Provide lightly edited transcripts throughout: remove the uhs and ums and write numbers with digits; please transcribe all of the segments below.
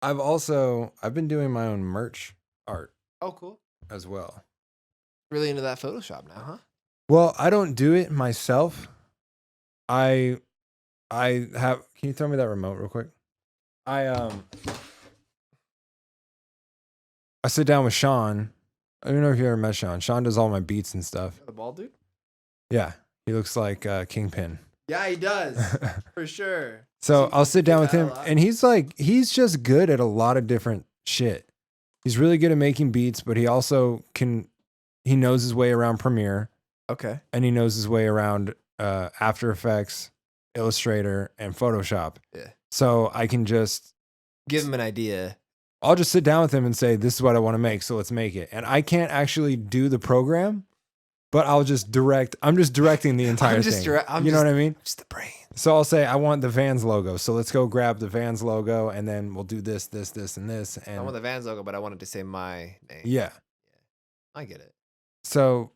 I've been doing my own merch art Oh, cool. as well. Really into that Photoshop now, huh? Well, I don't do it myself. I have. Can you throw me that remote real quick? I sit down with Sean. I don't know if you ever met Sean. Sean does all my beats and stuff. The bald dude? Yeah, he looks like Kingpin. Yeah, he does. For sure. So I'll sit down with him, and he's just good at a lot of different shit. He's really good at making beats, but he also he knows his way around Premiere. Okay. And he knows his way around After Effects, Illustrator, and Photoshop. Yeah. So I can just give him an idea. I'll just sit down with him and say, this is what I want to make, so let's make it. And I can't actually do the program, but I'll just direct. I'm just directing the entire thing. You know what I mean? Just the brain. So I'll say, I want the Vans logo. So let's go grab the Vans logo, and then we'll do this, this, this, and this. And I want the Vans logo, but I wanted to say my name. Yeah. I get it. So,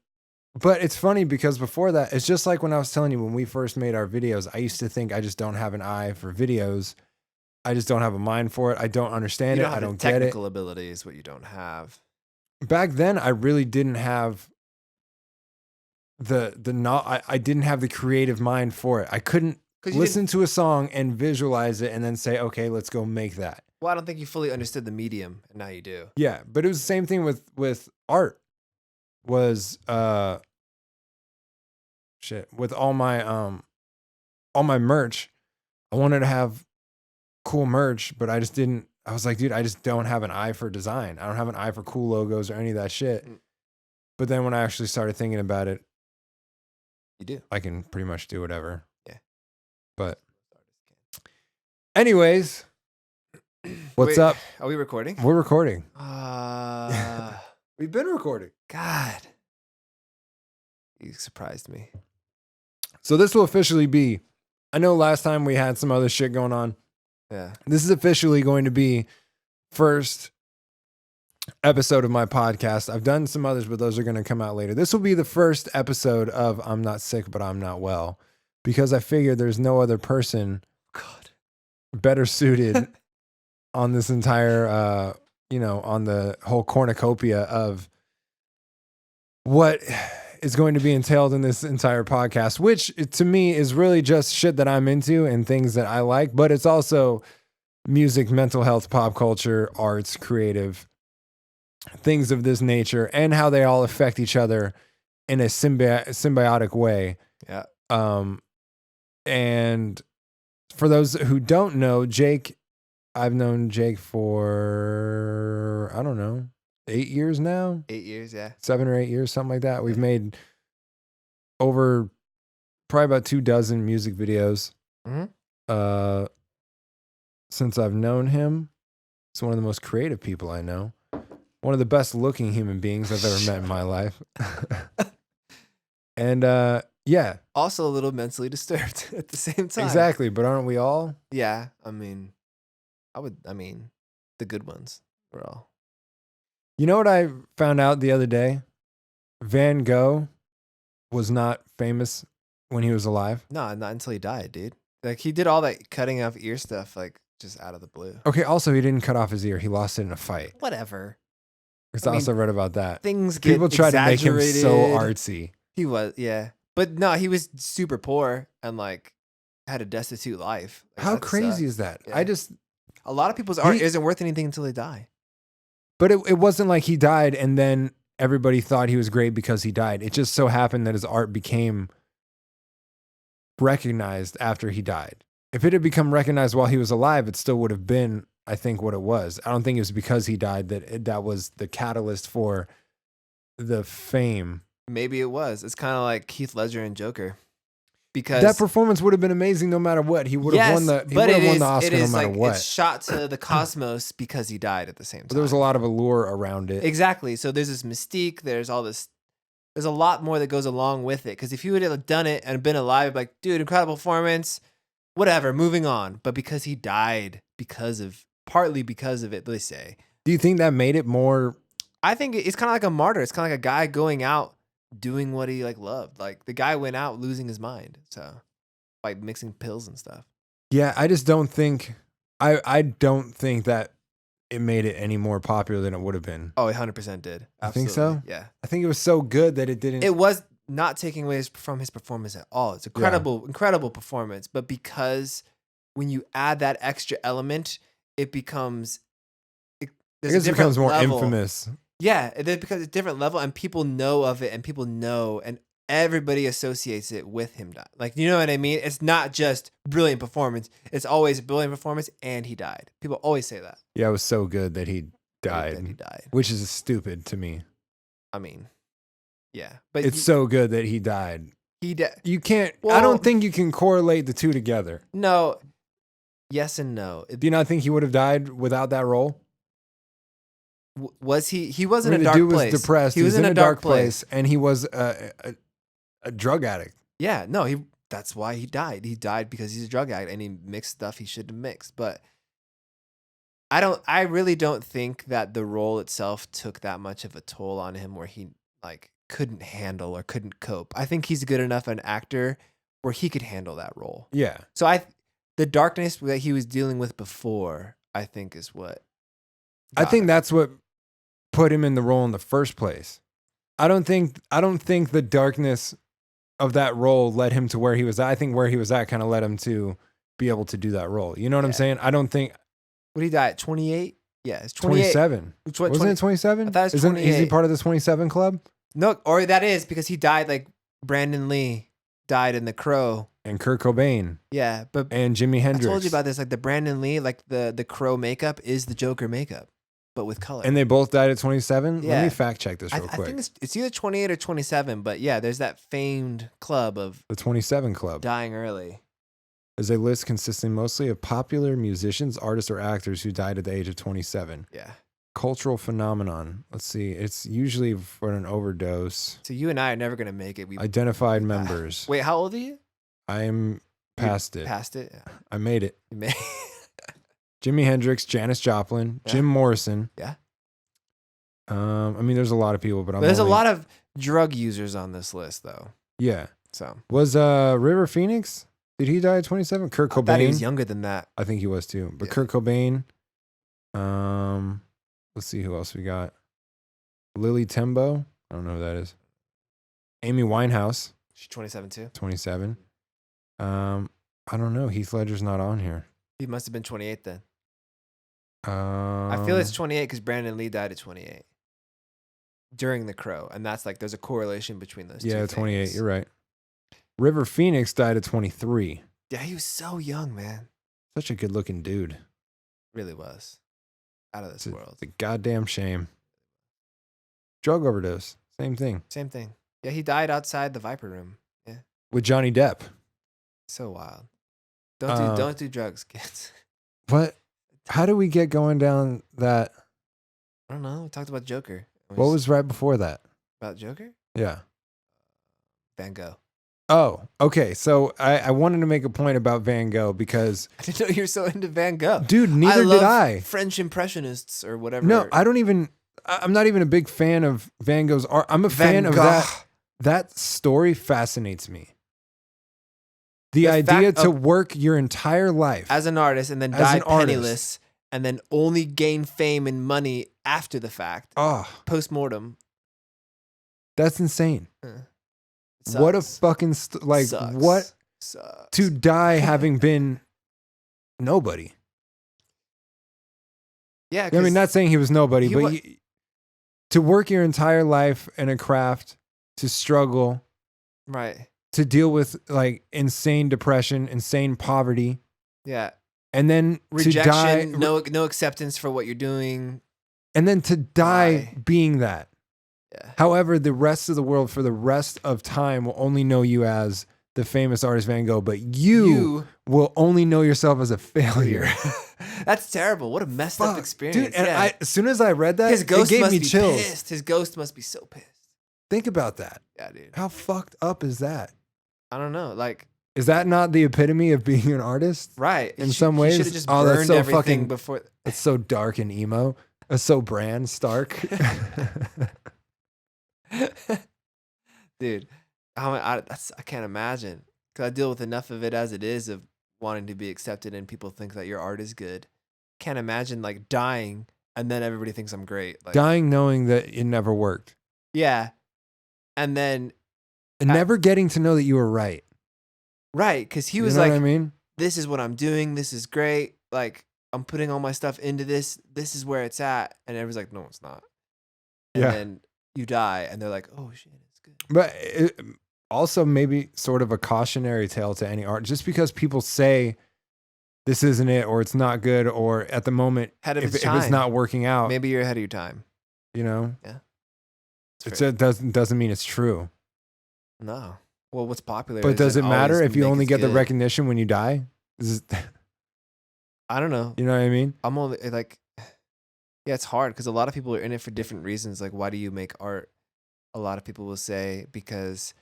but it's funny because before that, it's just like when I was telling you, when we first made our videos, I used to think I just don't have an eye for videos. I just don't have a mind for it. I don't understand it. I don't get it. Technical ability is what you don't have. Back then, I really didn't have I didn't have the creative mind for it. I couldn't listen to a song and visualize it and then say, okay, let's go make that. Well, I don't think you fully understood the medium, and now you do. Yeah, but it was the same thing with art. Was with all my merch, I wanted to have cool merch, but I just didn't. I was like, dude, I just don't have an eye for design. I don't have an eye for cool logos or any of that shit. But then when I actually started thinking about it, you do. I can pretty much do whatever. Yeah. But anyways, what's up? Are we recording? We're recording. We've been recording. God. You surprised me. So this will officially be, I know last time we had some other shit going on. Yeah. This is officially going to be first episode of my podcast. I've done some others, but those are going to come out later. This will be the first episode of I'm Not Sick, But I'm Not Well, because I figured there's no other person better suited on this entire, on the whole cornucopia of what is going to be entailed in this entire podcast, which to me is really just shit that I'm into and things that I like, but it's also music, mental health, pop culture, arts, creative, things of this nature, and how they all affect each other in a symbiotic way. Yeah. And for those who don't know, Jake, I've known Jake for, I don't know, 8 years now. 8 years, yeah. 7 or 8 years, something like that. We've made over probably about 24 music videos. Mm-hmm. Since I've known him. He's one of the most creative people I know. One of the best looking human beings I've ever met in my life. And yeah. Also a little mentally disturbed at the same time. Exactly, but aren't we all? Yeah, I mean, the good ones. We're all. You know what I found out the other day? Van Gogh was not famous when he was alive. No, not until he died, dude. Like, he did all that cutting off ear stuff, like, just out of the blue. Okay, also, he didn't cut off his ear. He lost it in a fight. Whatever. Because I also read about that. Things get People tried to make him so artsy. He was, yeah. But no, he was super poor and, like, had a destitute life. Like, how crazy is that? Yeah. A lot of people's art isn't worth anything until they die. But it wasn't like he died and then everybody thought he was great because he died. It just so happened that his art became recognized after he died. If it had become recognized while he was alive, it still would have been, I think, what it was. I don't think it was because he died that was the catalyst for the fame. Maybe it was. It's kind of like Heath Ledger and Joker. Because that performance would have been amazing no matter what. He would have won the Oscar no matter what. It's shot to the cosmos because he died at the same time. But there was a lot of allure around it. Exactly. So there's this mystique. There's all this. There's a lot more that goes along with it. Because if you would have done it and been alive, like, dude, incredible performance, whatever, moving on. But because he died partly because of it, they say. Do you think that made it more? I think it's kind of like a martyr. It's kind of like a guy going out doing what he loved. Like, the guy went out losing his mind. So, like, mixing pills and stuff. Yeah, I just don't think I don't think that it made it any more popular than it would have been. Oh, it 100% did. I think Absolutely. so. Yeah. I think it was so good that it didn't. It was not taking away from his performance at all. It's incredible performance. But because when you add that extra element, it becomes I guess it becomes more infamous. Yeah, it becomes a different level, and people know of it, and people know, and everybody associates it with him dying. Like, you know what I mean? It's not just brilliant performance. It's always brilliant performance, and he died. People always say that. Yeah, it was so good that he died. Which is stupid to me. I mean, yeah. But it's so good that he died. You can't, well, I don't think you can correlate the two together. No. Yes and no. Do you not think he would have died without that role? Was he? He was in a dark place. The dude was depressed. He was in a dark place, and he was a drug addict. Yeah, no, that's why he died. He died because he's a drug addict and he mixed stuff he shouldn't have mixed. But I really don't think that the role itself took that much of a toll on him where he like couldn't handle or couldn't cope. I think he's good enough an actor where he could handle that role. Yeah. So the darkness that he was dealing with before, I think is what. I think that's what put him in the role in the first place. I don't think the darkness of that role led him to where he was at. I think where he was at kind of led him to be able to do that role. You know what I'm saying? I don't think. Would he die at 28? Yeah, it's 27. Wasn't it 27? I thought it was 28. Is he part of the 27 club? No, or that is because he died like Brandon Lee died in The Crow. And Kurt Cobain. Yeah, but and Jimi Hendrix. I told you about this. Like the Brandon Lee, like the Crow makeup is the Joker makeup, but with color. And they both died at 27? Yeah. Let me fact check this real quick. I think it's either 28 or 27, but yeah, there's that famed club of the 27 Club. Dying early. Is a list consisting mostly of popular musicians, artists, or actors who died at the age of 27. Yeah. Cultural phenomenon. Let's see. It's usually for an overdose. So you and I are never going to make it. Identified members. Wait, how old are you? I'm past it. Past it? Yeah. I made it. You made Jimi Hendrix, Janis Joplin, Jim Morrison. Yeah. I mean, there's a lot of people, but there's a lot of drug users on this list, though. Yeah. So was River Phoenix? Did he die at 27? Kurt Cobain. I thought he was younger than that. I think he was too. But Kurt Cobain. Let's see who else we got. Lily Tembo. I don't know who that is. Amy Winehouse. She's 27 too. 27. I don't know. Heath Ledger's not on here. He must have been 28 then. I feel it's 28 because Brandon Lee died at 28 during The Crow, and that's like there's a correlation between those two. Yeah, 28. You're right. River Phoenix died at 23. Yeah, he was so young, man. Such a good-looking dude. Really was. Out of this world. It's a goddamn shame. Drug overdose. Same thing. Same thing. Yeah, he died outside the Viper Room. Yeah. With Johnny Depp. So wild. Don't do drugs, kids. What? How do we get going down that? I don't know. We talked about Joker. What was right before that? About Joker? Yeah. Van Gogh. Oh, okay. So I wanted to make a point about Van Gogh because I didn't know you were so into Van Gogh. Dude, neither did I. French Impressionists or whatever. No, I'm not even a big fan of Van Gogh's art. I'm a fan of that. That story fascinates me. The idea to work your entire life as an artist and then die penniless and then only gain fame and money after the fact. Oh, post-mortem. That's insane. What a fucking what Sucks. To die having been nobody. Yeah, I mean, not saying he was nobody, but to work your entire life in a craft, to struggle, right, to deal with like insane depression, insane poverty, yeah, and then rejection, to die, no acceptance for what you're doing, and then to die being that. Yeah. However, the rest of the world for the rest of time will only know you as the famous artist Van Gogh, but you will only know yourself as a failure. That's terrible. What a messed up experience. Dude, and as soon as I read that, his ghost it gave must me be chills. Pissed. His ghost must be so pissed. Think about that. Yeah, dude. How fucked up is that? I don't know. Like, is that not the epitome of being an artist? Right. In some ways. He should have just burned everything before. It's so dark and emo. It's so Bran Stark. Dude, I can't imagine, because I deal with enough of it as it is of wanting to be accepted and people think that your art is good. Can't imagine like dying and then everybody thinks I'm great. Like, Dying knowing that it never worked. yeah. And then, And never getting to know that you were right. right, because he You was know like, what I mean? this is what I'm doing. This is great. Like, I'm putting all my stuff into this. This is where it's at. And everyone's like, no, it's not. And Yeah. then you die, and they're like, oh, shit, it's good. But also maybe sort of a cautionary tale to any art. Just because people say this isn't it, or it's not good, or at the moment, Ahead of if its it's time. not working out, Maybe you're ahead of your time. you know, Yeah. it doesn't mean it's true. No. Well, what's popular? But does it doesn't matter always if you make only it get the good. recognition when you die? I don't know. You know what I mean? I'm only like, yeah, it's hard because a lot of people are in it for different reasons. Like, why do you make art? A lot of people will say because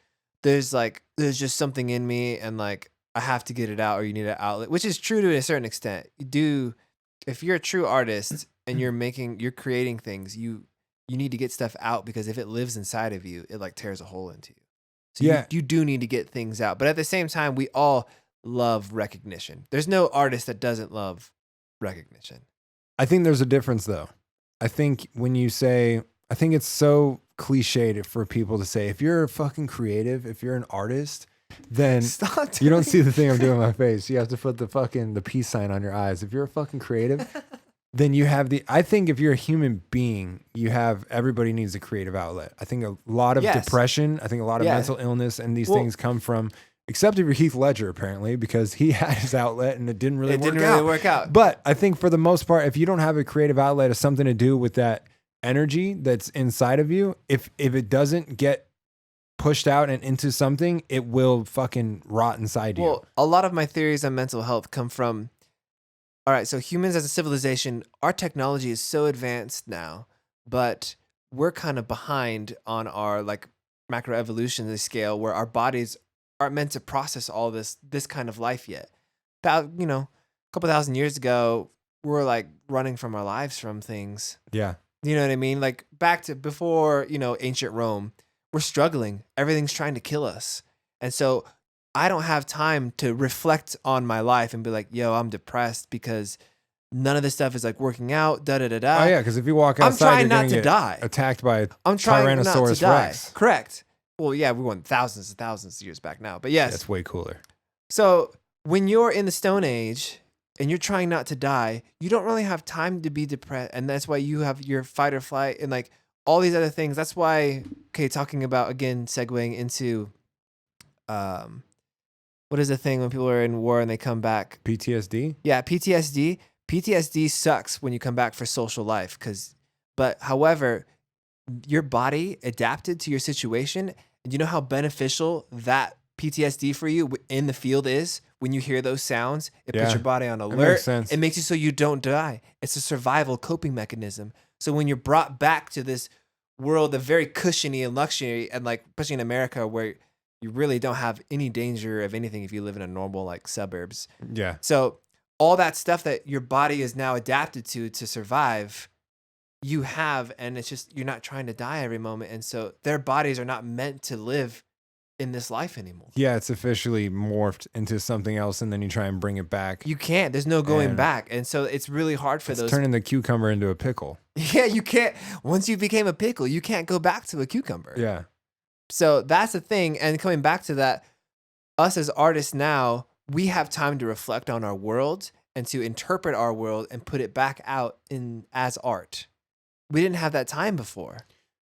there's just something in me, and like I have to get it out, or you need an outlet, which is true to a certain extent. You do, if you're a true artist and you're creating things, you need to get stuff out, because if it lives inside of you, it like tears a hole into you. So Yeah. you do need to get things out. But at the same time, we all love recognition. There's no artist that doesn't love recognition. I think there's a difference though. I think when you say, I think it's so cliched for people to say, if you're fucking creative, if you're an artist, then Stop you don't doing- see the thing I'm doing with my face. You have to put the peace sign on your eyes. If you're a fucking creative, then you have I think if you're a human being, everybody needs a creative outlet. I think a lot of Yes. depression, I think a lot of Yeah. mental illness and these Well- things come from, except if you're Heath Ledger, apparently, because he had his outlet and it didn't really work out. But I think for the most part, if you don't have a creative outlet of something to do with that energy that's inside of you, if it doesn't get pushed out and into something, it will fucking rot inside you. Well, a lot of my theories on mental health come from, all right, so humans as a civilization, our technology is so advanced now, but we're kind of behind on our like macroevolutionary scale, where our bodies aren't meant to process all this kind of life yet. About, a couple thousand years ago, we were like running from our lives from things. Yeah. You know what I mean? Like back to before, ancient Rome, we're struggling. Everything's trying to kill us. And so I don't have time to reflect on my life and be like, yo, I'm depressed because none of this stuff is like working out. Da da da da. Oh yeah, because if you walk I'm outside, trying you're not gonna to get die. attacked by a I'm trying not to Tyrannosaurus die. Rex. Correct. Well, yeah, we went thousands and thousands of years back now. But yes. That's way cooler. So when you're in the Stone Age and you're trying not to die, you don't really have time to be depressed. And that's why you have your fight or flight and like all these other things. That's why, talking about, again, segueing into, what is the thing when people are in war and they come back? PTSD? Yeah, PTSD. PTSD sucks when you come back for social life. But however, your body adapted to your situation. And you know how beneficial that PTSD for you in the field is? When you hear those sounds, it puts Yeah, your body on that alert. makes sense. It makes you so you don't die. It's a survival coping mechanism. So when you're brought back to this world of very cushiony and luxury, and like especially in America where you really don't have any danger of anything if you live in a normal like suburbs. Yeah. So all that stuff that your body is now adapted to survive, you have, and it's just you're not trying to die every moment. And so their bodies are not meant to live in this life anymore. Yeah, it's officially morphed into something else, and then you try and bring it back. You can't. There's no going And back. And so it's really hard for It's those. turning the cucumber into a pickle. Yeah, you can't. Once you became a pickle, you can't go back to a cucumber. Yeah. So that's the thing. And coming back to that, us as artists now, we have time to reflect on our world and to interpret our world and put it back out as art. We didn't have that time before.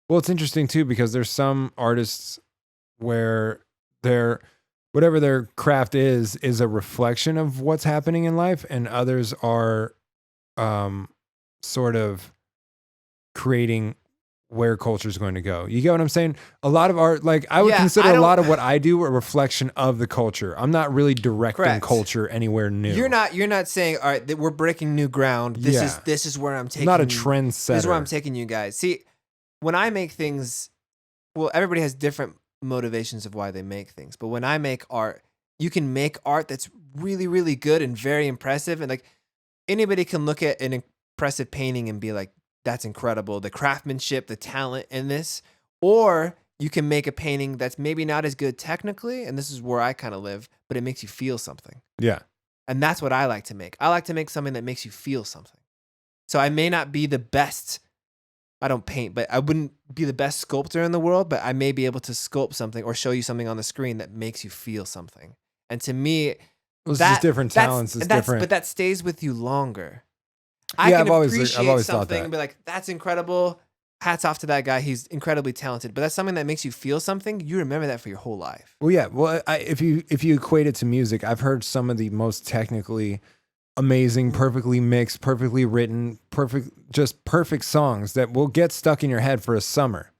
Well, it's interesting too, because there's some artists where whatever their craft is a reflection of what's happening in life, and others are sort of creating where culture is going to go. You get what I'm saying? A lot of art, like I would consider a lot of what I do a reflection of the culture. I'm not really directing Correct. culture anywhere new. You're not saying, all right, that we're breaking new ground. This is where I'm taking. I'm not a trendsetter. This is where I'm taking you guys. See, when I make things, well, everybody has different motivations of why they make things. But when I make art, you can make art that's really, really good and very impressive. And like anybody can look at an impressive painting and be like, that's incredible. The craftsmanship, the talent in this. Or you can make a painting that's maybe not as good technically. And this is where I kind of live, but it makes you feel something. Yeah. And that's what I like to make. I like to make something that makes you feel something. So I may not be the best. I don't paint, but I wouldn't be the best sculptor in the world, but I may be able to sculpt something or show you something on the screen that makes you feel something. And to me, It's just different talents. It's different. But that stays with you longer. I've always appreciate thought something that. and be like, that's incredible. Hats off to that guy. He's incredibly talented. But that's something that makes you feel something. You remember that for your whole life. Well, yeah. Well, if you equate it to music, I've heard some of the most technically amazing, perfectly mixed, perfectly written, perfect songs that will get stuck in your head for a summer.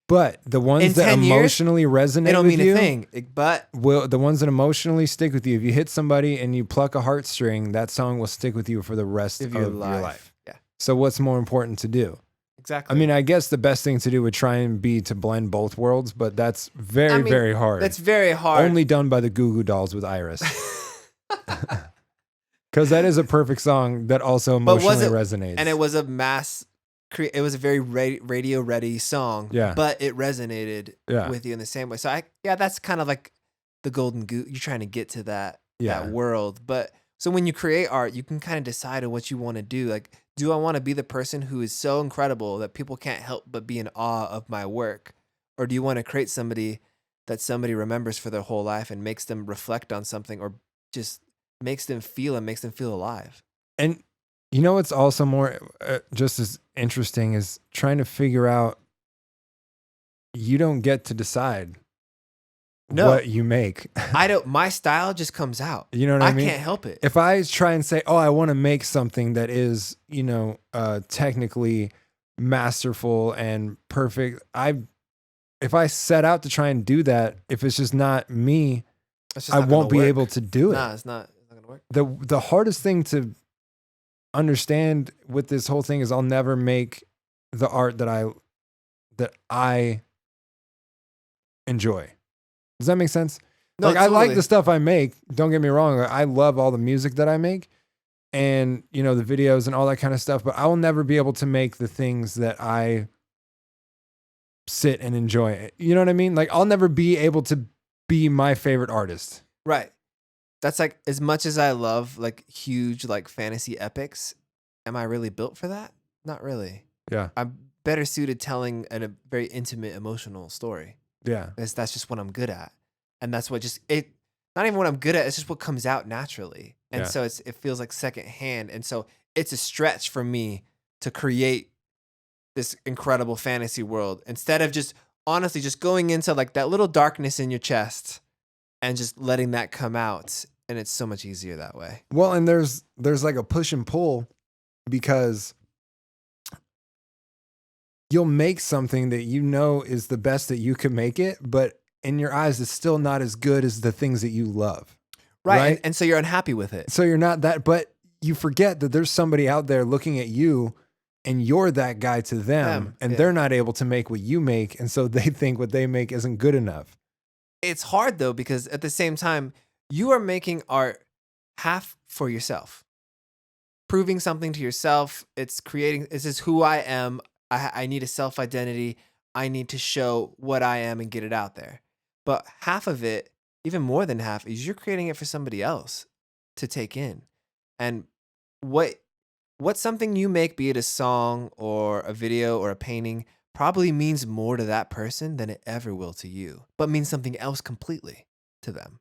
But the ones In that 10 years, emotionally resonate They don't with mean you, a thing. But the ones that emotionally stick with you, if you hit somebody and you pluck a heartstring, that song will stick with you for the rest of your life. Yeah, So what's more important to do? exactly. I mean, I guess the best thing to do would try and be to blend both worlds, but that's very hard. That's very hard. Only done by the Goo Goo Dolls with Iris. Because that is a perfect song that also emotionally resonates. And it was a it was a very radio ready song. Yeah. But it resonated with you in the same way. So that's kind of like the golden goose. You're trying to get to that world. But so when you create art, you can kind of decide on what you want to do. Like, do I want to be the person who is so incredible that people can't help but be in awe of my work? Or do you want to create somebody that somebody remembers for their whole life and makes them reflect on something, or just makes them feel alive? And you know what's also more just as interesting is trying to figure out you don't get to decide what you make. My style just comes out. You know what I mean? I can't help it. If I try and say, oh, I want to make something that is, technically masterful and perfect, if I set out to try and do that, if it's just not me, I won't be able to do it. Nah, it's not going to work. The hardest thing to understand with this whole thing is I'll never make the art that I enjoy. Does that make sense? No, I like the stuff I make. Don't get me wrong. I love all the music that I make and, the videos and all that kind of stuff, but I will never be able to make the things that I sit and enjoy. You know what I mean? Like, I'll never be able to be my favorite artist. Right. That's like, as much as I love like huge like fantasy epics, am I really built for that? Not really. Yeah. I'm better suited telling a very intimate, emotional story. Yeah. That's just what I'm good at. And that's what not even what I'm good at, it's just what comes out naturally. And so it feels like secondhand. And so it's a stretch for me to create this incredible fantasy world instead of just honestly just going into like that little darkness in your chest and just letting that come out. And it's so much easier that way. Well, and there's like a push and pull because you'll make something that is the best that you could make it, but in your eyes, it's still not as good as the things that you love. Right. And so you're unhappy with it. So you're not that, but you forget that there's somebody out there looking at you and you're that guy to them and they're not able to make what you make. And so they think what they make isn't good enough. It's hard though, because at the same time, you are making art half for yourself, proving something to yourself. It's creating, this is who I am. I need a self-identity. I need to show what I am and get it out there. But half of it, even more than half, is you're creating it for somebody else to take in. And what something you make, be it a song or a video or a painting, probably means more to that person than it ever will to you, but means something else completely to them.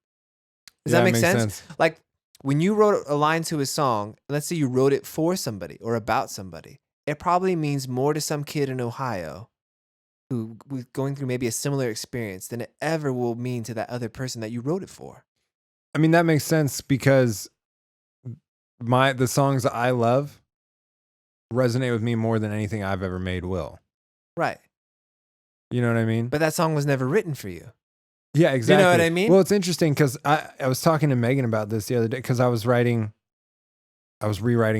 Does that make sense? Like when you wrote a line to a song, let's say you wrote it for somebody or about somebody, it probably means more to some kid in Ohio who was going through maybe a similar experience than it ever will mean to that other person that you wrote it for. I mean, that makes sense because the songs that I love resonate with me more than anything I've ever made will. Right. You know what I mean? But that song was never written for you. Yeah, exactly. You know what I mean? Well, it's interesting because I was talking to Megan about this the other day because I was rewriting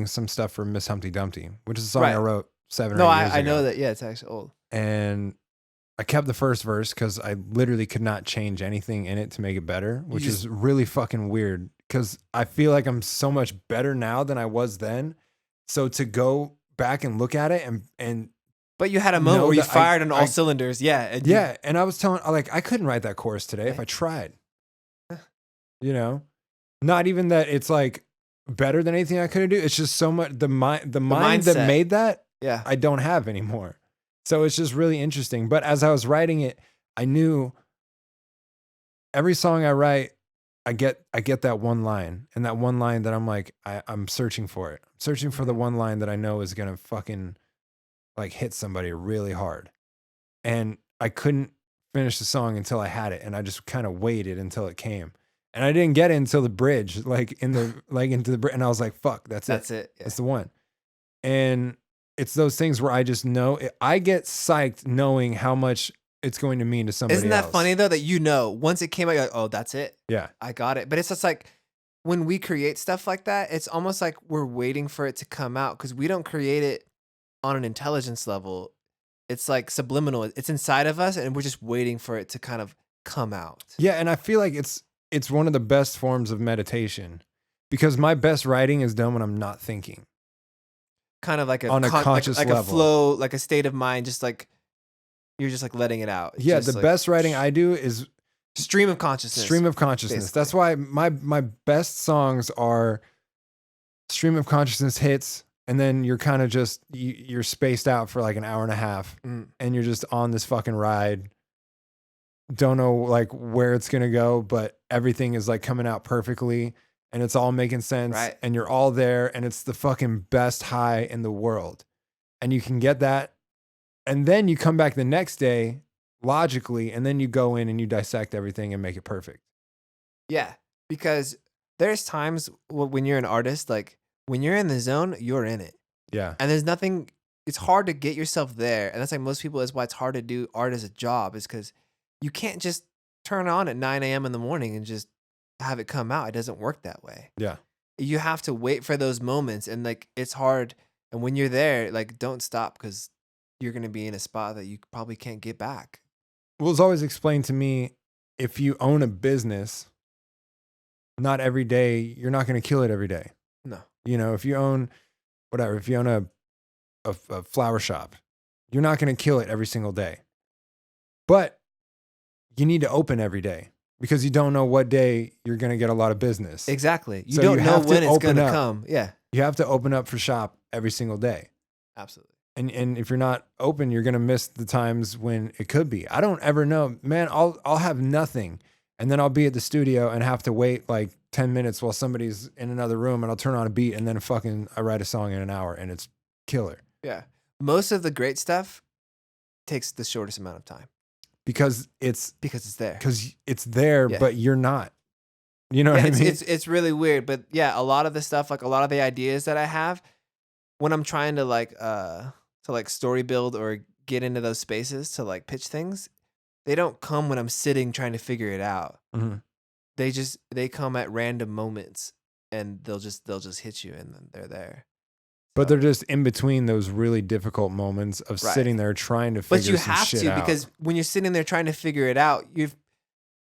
some stuff for Miss Humpty Dumpty, which is a song I wrote 7 or 8 years ago. I know that. Yeah, it's actually old. And I kept the first verse because I literally could not change anything in it to make it better, which is really fucking weird because I feel like I'm so much better now than I was then. So to go back and look at it and but you had a moment where you fired on all cylinders. Yeah. And and I was telling, like, I couldn't write that chorus today if I tried. Not even that it's like better than anything I could do. It's just so much the mind that mindset. made that Yeah. I don't have anymore. So it's just really interesting. But as I was writing it, I knew every song I write, I get that one line, and that one line that I'm like, I'm searching for it. I'm searching for the one line that I know is gonna fucking like hit somebody really hard. And I couldn't finish the song until I had it, and I just kind of waited until it came. And I didn't get it until the bridge, like into the bridge, and I was like, "Fuck, that's it. Yeah. That's the one." And it's those things where I just know I get psyched knowing how much it's going to mean to somebody else. Isn't that funny though that once it came out, you're like, oh, that's it. Yeah, I got it. But it's just like when we create stuff like that, it's almost like we're waiting for it to come out because we don't create it on an intelligence level. It's like subliminal. It's inside of us, and we're just waiting for it to kind of come out. Yeah, and I feel like it's one of the best forms of meditation because my best writing is done when I'm not thinking. Kind of like on a conscious like level. a flow, like a state of mind, just like you're just like letting it out. It's Yeah, just the like, best writing I do is stream of consciousness. Stream of consciousness. Basically. That's why my best songs are stream of consciousness hits, and then you're kind of just you're spaced out for like an hour and a half, and you're just on this fucking ride. Don't know like where it's gonna go, but everything is like coming out perfectly, and it's all making sense, Right. and you're all there, and it's the fucking best high in the world, and you can get that, and then you come back the next day logically, and then you go in and you dissect everything and make it perfect. Yeah, because there's times when you're an artist, like when you're in the zone, you're in it. Yeah. And there's nothing, it's hard to get yourself there. And that's like most people, is why it's hard to do art as a job, is because you can't just turn on at 9 a.m. in the morning and just have it come out. It doesn't work that way. Yeah. You have to wait for those moments, and like it's hard. And when you're there, like don't stop, because you're going to be in a spot that you probably can't get back. Well, it's always explained to me, if you own a business, not every day, you're not going to kill it every day. No. You know, if you own a flower shop, you're not going to kill it every single day. But you need to open every day because you don't know what day you're going to get a lot of business. Exactly. You So don't you know have to when it's open going to up. come. Yeah. You have to open up for shop every single day. Absolutely. And if you're not open, you're going to miss the times when it could be. I don't ever know, man. I'll have nothing, and then I'll be at the studio and have to wait like 10 minutes while somebody's in another room, and I'll turn on a beat, and then I write a song in an hour, and it's killer. Yeah. Most of the great stuff takes the shortest amount of time Because it's there. Because it's there, Yeah. but you're not. You know what I mean? It's really weird, but yeah, a lot of the stuff, like a lot of the ideas that I have, when I'm trying to like story build or get into those spaces to like pitch things, they don't come when I'm sitting trying to figure it out. Mm-hmm. They come at random moments, and they'll just hit you, and then they're there. But they're just in between those really difficult moments of Right. sitting there trying to figure But you some have shit to, out. because when you're sitting there trying to figure it out, you've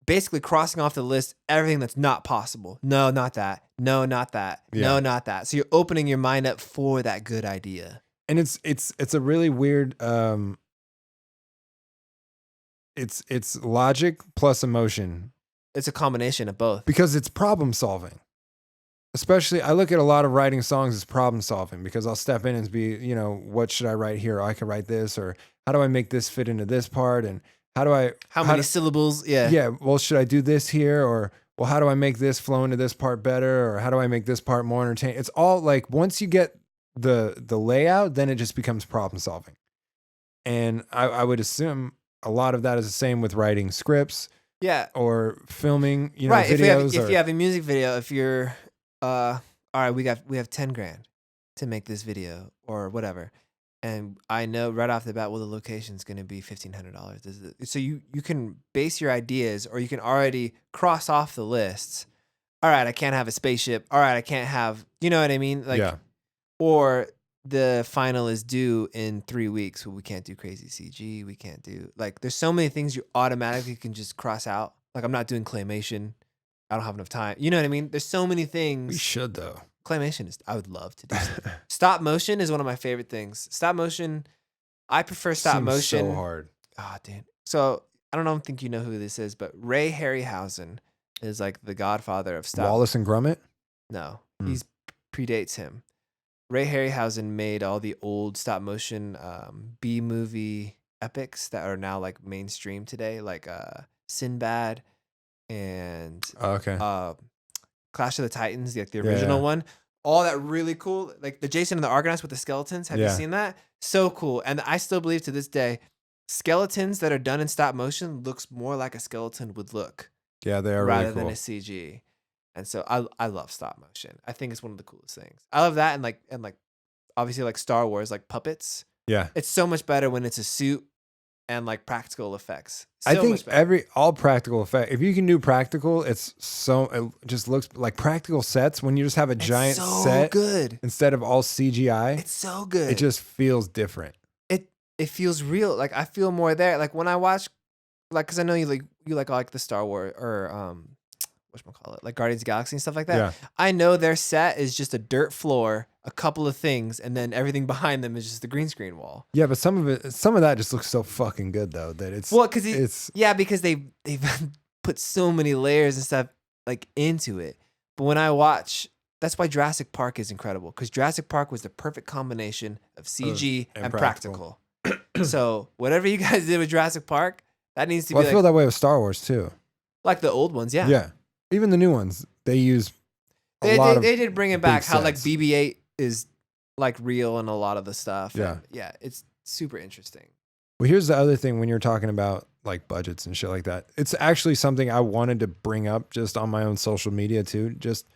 basically crossing off the list everything that's not possible. No, not that. No, not that. Yeah. No, not that. So you're opening your mind up for that good idea. And it's a really weird it's logic plus emotion, It's a combination of both. because it's problem solving. Especially, I look at a lot of writing songs as problem solving, because I'll step in and be, you know, what should I write here? I can write this, or how do I make this fit into this part? And How many syllables? Yeah. Yeah, well, should I do this here? Or, well, how do I make this flow into this part better? Or how do I make this part more entertaining? It's all like, once you get the layout, then it just becomes problem solving. And I would assume a lot of that is the same with writing scripts. Yeah. Or filming, you know, right. videos. If you have a music video, if you're, all right, we have 10 grand to make this video or whatever. And I know right off the bat, well, the location's going to be $1,500. So you can base your ideas, or you can already cross off the lists. All right, I can't have a spaceship. All right, I can't have, you know what I mean? Like, yeah. Or the final is due in 3 weeks. Well, we can't do crazy CG. We can't do, like, there's so many things you automatically can just cross out. Like, I'm not doing claymation. I don't have enough time. You know what I mean? There's so many things. We should, though. Claymation I would love to do. Stop motion is one of my favorite things. Stop motion, I prefer stop Seems motion. so hard. Oh, dude. So I don't think you know who this is, but Ray Harryhausen is like the godfather of stop. Wallace and Gromit? No, Hmm. predates him. Ray Harryhausen made all the old stop motion B movie epics that are now like mainstream today, like Sinbad and Clash of the Titans, like the original one. All that really cool, like the Jason and the Argonauts with the skeletons. Have you seen that? So cool. And I still believe to this day, skeletons that are done in stop motion looks more like a skeleton would look. Yeah, they are rather really cool. than a CG. And so I love stop motion. I think it's one of the coolest things. I love that and like obviously like Star Wars, like puppets. Yeah. It's so much better when it's a suit and like practical effects. So I think much better. all practical effect. If you can do practical, it just looks like practical sets when you just have a giant set good instead of all CGI. It's so good. It just feels different. It feels real. Like I feel more there. Like when I watch, like, cause I know you like the Star Wars or whatchamacallit, like Guardians of the Galaxy and stuff like that. Yeah. I know their set is just a dirt floor, a couple of things, and then everything behind them is just the green screen wall. Yeah, but some of that just looks so fucking good though that it's because they've put so many layers and stuff like into it. But when I watch, that's why Jurassic Park is incredible, because Jurassic Park was the perfect combination of CG and practical. So whatever you guys did with Jurassic Park, that needs to be. I feel that way with Star Wars too. Like the old ones, yeah. Yeah. Even the new ones, they use they did bring it back. How like BB-8 is like real in a lot of the stuff. Yeah. And yeah, it's super interesting. Well, here's the other thing when you're talking about like budgets and shit like that. It's actually something I wanted to bring up just on my own social media too. Just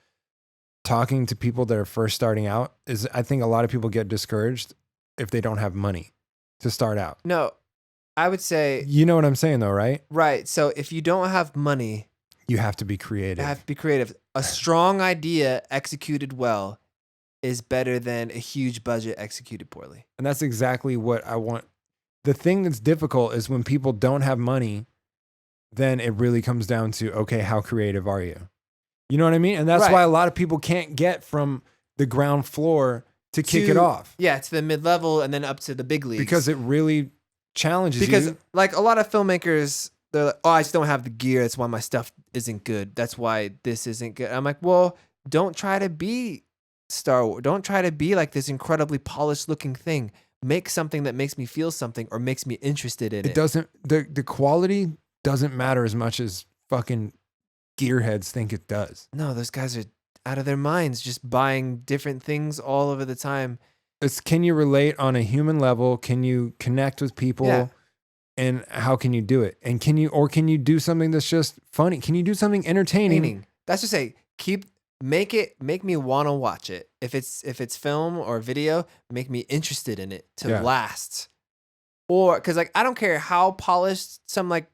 talking to people that are first starting out is, I think a lot of people get discouraged if they don't have money to start out. No, I would say. You know what I'm saying though, right? Right. So if you don't have money, you have to be creative. You have to be creative. A strong idea executed well is better than a huge budget executed poorly. And that's exactly what I want. The thing that's difficult is when people don't have money, then it really comes down to, okay, how creative are you? You know what I mean? And that's why a lot of people can't get from the ground floor to kick it off. Yeah, to the mid-level and then up to the big leagues. Because it really challenges you. Because like a lot of filmmakers, they're like, oh, I just don't have the gear. That's why my stuff isn't good. That's why this isn't good. I'm like, well, don't try to be Star Wars. Don't try to be like this incredibly polished looking thing. Make something that makes me feel something or makes me interested in it. It doesn't, the quality doesn't matter as much as fucking gearheads think it does. No, those guys are out of their minds just buying different things all over the time. It's, can you relate on a human level? Can you connect with people? Yeah. And how can you do it? And can you do something that's just funny? Can you do something entertaining? That's just say, make me want to watch it. If it's film or video, make me interested in it to last. Or, cause like, I don't care how polished some like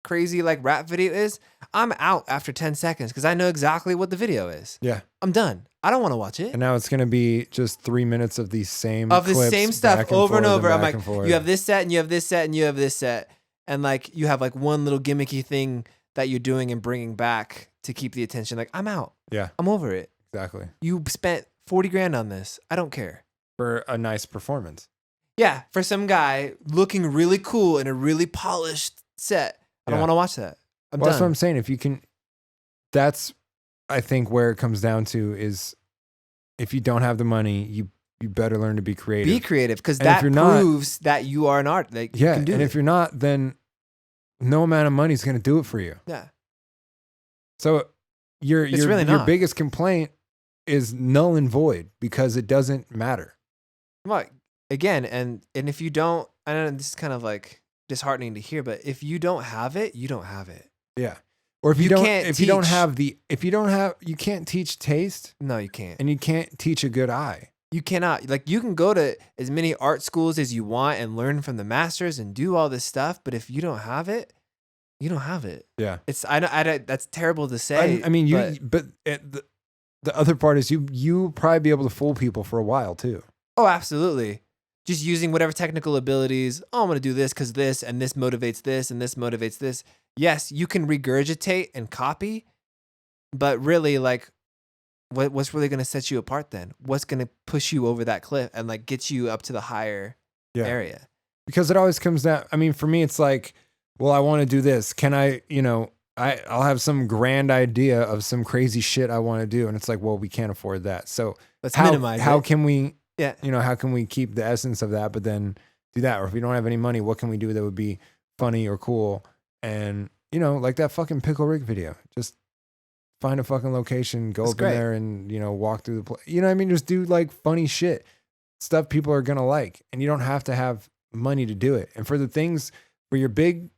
crazy like rap video is, I'm out after 10 seconds because I know exactly what the video is. Yeah. I'm done. I don't want to watch it. And now it's going to be just 3 minutes of these same of the clips, same stuff over and over. I'm like, you you have this set and you have this set and you have this set. And like, you have like one little gimmicky thing that you're doing and bringing back to keep the attention. Like, I'm out. Yeah. I'm over it. Exactly. You spent 40 grand on this. I don't care. For a nice performance. Yeah. For some guy looking really cool in a really polished set. I don't want to watch that. I'm done. That's what I'm saying. If you can, that's, I think where it comes down to is if you don't have the money, you better learn to be creative. Be creative, because that proves that you are an art. Like, yeah. You can do and it. If you're not, then no amount of money is going to do it for you. Yeah. So your biggest complaint is null and void because it doesn't matter. Well, again, and if you don't, I know this is kind of like disheartening to hear, but if you don't have it, you don't have it. Yeah. Or if you can't teach taste. No, you can't. And you can't teach a good eye. You cannot. Like, you can go to as many art schools as you want and learn from the masters and do all this stuff, but if you don't have it, you don't have it. Yeah. It's I that's terrible to say. I mean, the other part is you probably be able to fool people for a while too. Oh, absolutely. Just using whatever technical abilities. Oh, I'm going to do this because this, and this motivates this, and this motivates this. Yes, you can regurgitate and copy, but really, like, what's really going to set you apart then? What's going to push you over that cliff and like get you up to the higher area? Because it always comes down. I mean, for me, it's like, well, I want to do this. Can I, I'll have some grand idea of some crazy shit I want to do. And it's like, well, we can't afford that. So Let's minimize how it. can we, Yeah. how can we keep the essence of that, but then do that? Or if we don't have any money, what can we do that would be funny or cool? And, like that fucking Pickle Rick video, just find a fucking location, go That's up great. in there and, walk through the place. You know what I mean? Just do like funny shit, stuff people are going to like. And you don't have to have money to do it. And for the things, for your big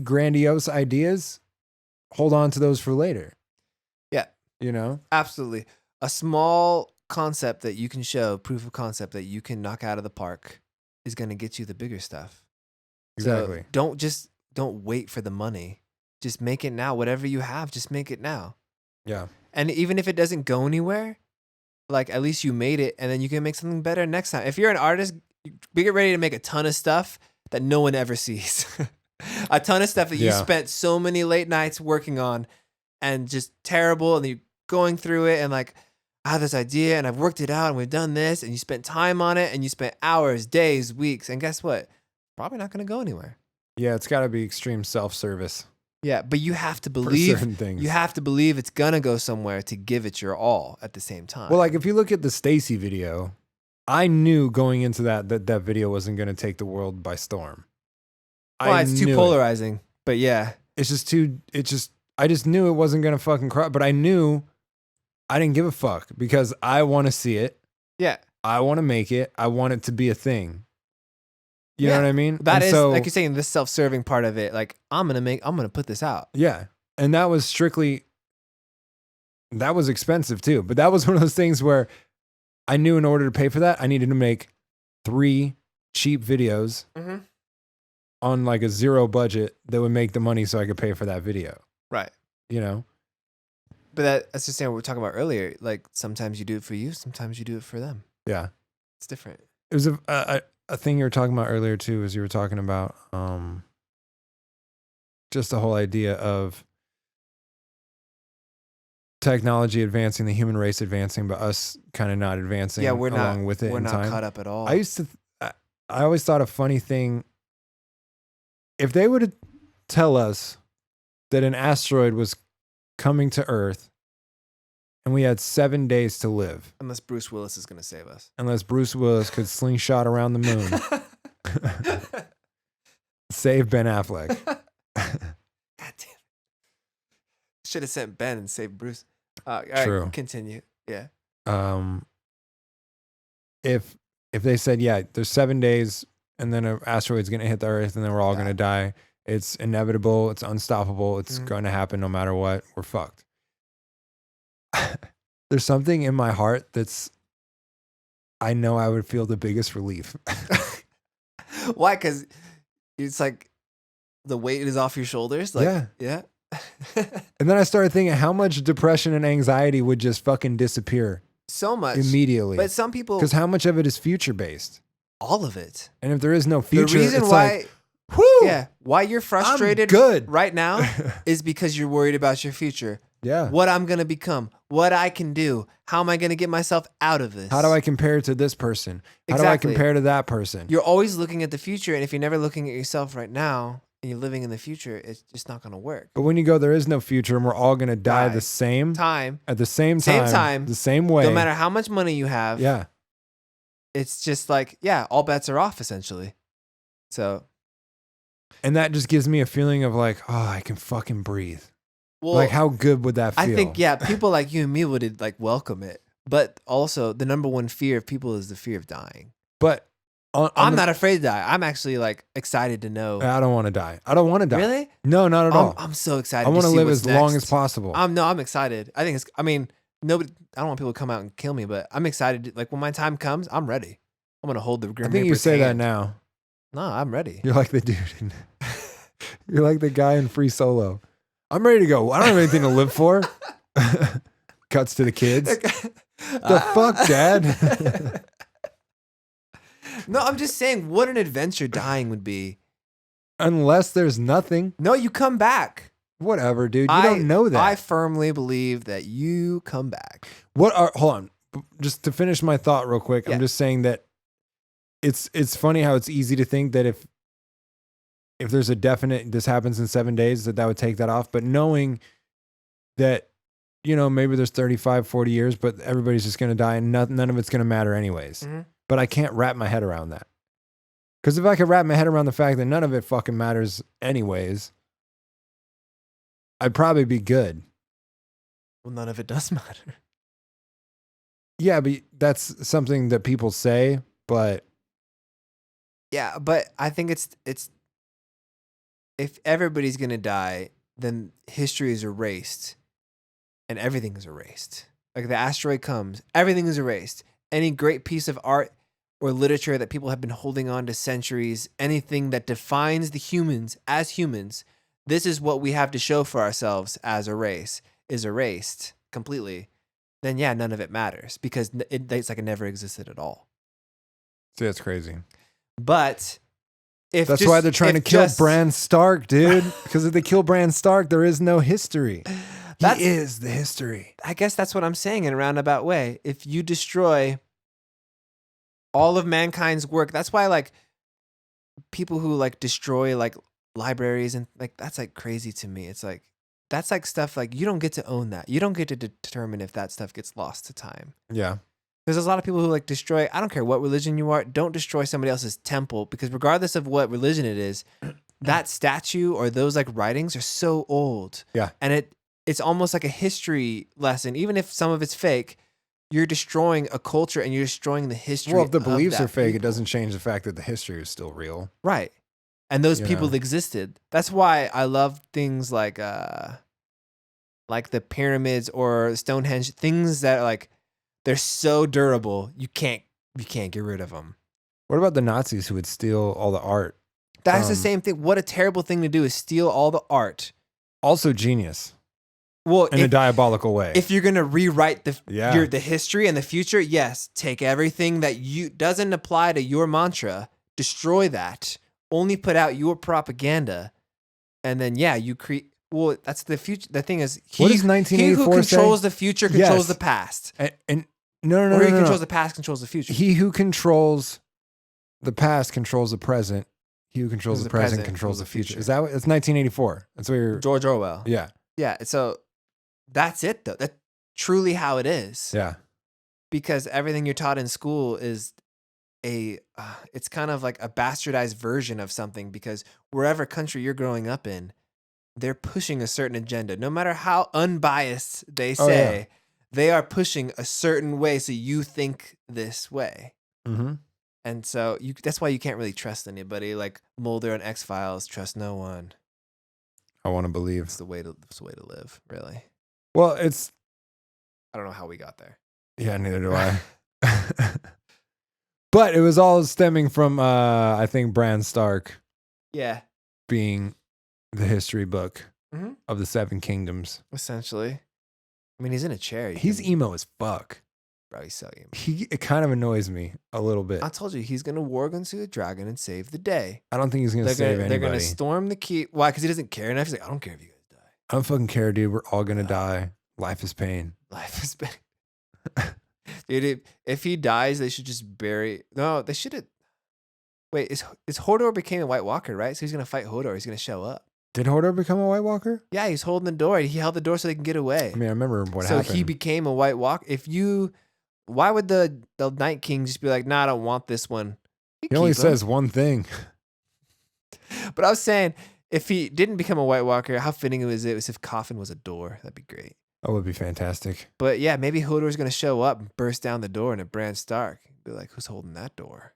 grandiose ideas, hold on to those for later. Yeah. Absolutely. A small concept that you can show, proof of concept that you can knock out of the park is going to get you the bigger stuff. Exactly. So don't wait for the money. Just make it now. Whatever you have, just make it now. Yeah. And even if it doesn't go anywhere, like at least you made it and then you can make something better next time. If you're an artist, get ready to make a ton of stuff that no one ever sees. A ton of stuff that you spent so many late nights working on and just terrible. And you're going through it and like, I have this idea and I've worked it out and we've done this and you spent time on it and you spent hours, days, weeks. And guess what? Probably not going to go anywhere. Yeah. It's got to be extreme self-service. Yeah. But you have to believe certain things. You have to believe it's going to go somewhere to give it your all at the same time. Well, like if you look at the Stacy video, I knew going into that video wasn't going to take the world by storm. Well, it's too polarizing, but yeah. I just knew it wasn't going to fucking cry, but I knew I didn't give a fuck because I want to see it. Yeah. I want to make it. I want it to be a thing. You know what I mean? That is, like you're saying, this self-serving part of it, like I'm going to put this out. Yeah. And that was expensive too, but that was one of those things where I knew in order to pay for that, I needed to make 3 cheap videos. Mm-hmm. On like a 0 budget that would make the money so I could pay for that video. Right. But that's just saying what we were talking about earlier. Like sometimes you do it for you, sometimes you do it for them. Yeah. It's different. It was a thing you were talking about earlier too, as you were talking about just the whole idea of technology advancing, the human race advancing, but us kind of not advancing along with it. We're in not time. caught up at all. I always thought a funny thing, if they would tell us that an asteroid was coming to Earth and we had 7 days to live. Unless Bruce Willis is going to save us. Unless Bruce Willis could slingshot around the moon. Save Ben Affleck. God damn it. Should have sent Ben and saved Bruce. All True. Right, continue. Yeah. If they said, yeah, there's 7 days and then an asteroid's going to hit the Earth and then we're all going to die. It's inevitable. It's unstoppable. It's going to happen no matter what. We're fucked. There's something in my heart I know I would feel the biggest relief. Why? Because it's like the weight is off your shoulders. Like, yeah. And then I started thinking how much depression and anxiety would just fucking disappear. So much. Immediately. But some people... Because how much of it is future based? All of it. And if there is no future, the reason it's why... like, whoo! Yeah. Why you're frustrated good. right now is because you're worried about your future. Yeah. What I'm going to become. What I can do. How am I going to get myself out of this? How do I compare to this person? How do I compare to that person? You're always looking at the future. And if you're never looking at yourself right now and you're living in the future, it's just not going to work. But when you go, there is no future and we're all going to die the same time. At the same time. The same way. No matter how much money you have. Yeah. It's just like, all bets are off essentially. So. And that just gives me a feeling of like, oh, I can fucking breathe. Well, like how good would that feel? I think, people like you and me would like welcome it. But also the number one fear of people is the fear of dying. But I'm not afraid to die. I'm actually like excited to know. I don't want to die. I don't want to die. Really? No, not at all. I'm so excited. I want to live as next. long as possible. I'm excited. I think nobody, I don't want people to come out and kill me, but I'm excited. Like when my time comes, I'm ready. I'm going to hold the Grim I think Reaper's you say hand. that now. No, I'm ready. You're like the dude. You're like the guy in Free Solo. I'm ready to go. I don't have anything to live for. Cuts to the kids. The fuck, Dad? No, I'm just saying what an adventure dying would be. Unless there's nothing. No, you come back. Whatever, dude. You don't know that. I firmly believe that you come back. Hold on. Just to finish my thought real quick. I'm just saying that it's funny how it's easy to think that if there's a definite, this happens in 7 days, that would take that off. But knowing that maybe there's 35, 40 years, but everybody's just going to die and none of it's going to matter anyways. Mm-hmm. But I can't wrap my head around that. Because if I could wrap my head around the fact that none of it fucking matters anyways, I'd probably be good. Well, none of it does matter. Yeah, but that's something that people say, but... Yeah, but I think it's if everybody's going to die, then history is erased and everything is erased. Like the asteroid comes, everything is erased. Any great piece of art or literature that people have been holding on to centuries, anything that defines the humans as humans, this is what we have to show for ourselves as a race, is erased completely. Then yeah, none of it matters because it's like it never existed at all. See, that's crazy. But that's why they're trying to kill Bran Stark, dude. Because if they kill Bran Stark, there is no history. He is the history. I guess that's what I'm saying in a roundabout way. If you destroy all of mankind's work, that's why like people who like destroy like libraries and like that's like crazy to me. It's like that's like stuff like you don't get to own that. You don't get to determine if that stuff gets lost to time. Yeah. Because there's a lot of people who like destroy, I don't care what religion you are, don't destroy somebody else's temple because regardless of what religion it is, that statue or those like writings are so old. Yeah. And it's almost like a history lesson. Even if some of it's fake, you're destroying a culture and you're destroying the history. Well, if the beliefs are fake, people. it doesn't change the fact that the history is still real. Right. And those people existed. That's why I love things like the pyramids or Stonehenge, things that are like, they're so durable, you can't get rid of them. What about the Nazis who would steal all the art? That's the same thing. What a terrible thing to do is steal all the art. Also genius. Well, in a diabolical way. If you're gonna rewrite the history and the future, yes, take everything that doesn't apply to your mantra, destroy that, only put out your propaganda, and then you create. Well, that's the future. The thing is, what does 1984 he who controls say? The future controls the past. And no. Or he controls the past, controls the future. He who controls the past controls the present. He who controls the present controls the future. Is that what? It's 1984. That's what you're... George Orwell. Yeah. Yeah. So that's it, though. That's truly how it is. Yeah. Because everything you're taught in school is it's kind of like a bastardized version of something because wherever country you're growing up in, they're pushing a certain agenda. No matter how unbiased they say, they are pushing a certain way so you think this way. Mm-hmm. And so that's why you can't really trust anybody. Like Mulder on X-Files, trust no one. I want to believe. It's the way to live, really. Well, I don't know how we got there. Yeah, neither do I. But it was all stemming from, I think, Bran Stark. Yeah. Being the history book of the Seven Kingdoms. Essentially. I mean, he's in a chair. He's emo as fuck. Bro, he's so emo. It kind of annoys me a little bit. I told you, he's going to warg into a dragon and save the day. I don't think he's going to save anybody. They're going to storm the keep. Why? Because he doesn't care enough. He's like, I don't care if you guys die. I don't fucking care, dude. We're all going to die. Life is pain. Life is pain. Dude, if he dies, they should just bury... No, they should have... Wait, is Hodor became a White Walker, right? So he's going to fight Hodor. He's going to show up. Did Hodor become a White Walker? Yeah, he's holding the door. He held the door so they can get away. I mean, I remember what happened. So he became a White Walker. Why would the Night King just be like, nah, I don't want this one? He only says one thing. But I was saying, if he didn't become a White Walker, how fitting was it if Coffin was a door? That'd be great. That would be fantastic. But yeah, maybe Hodor's going to show up and burst down the door and a Bran Stark. Be like, who's holding that door?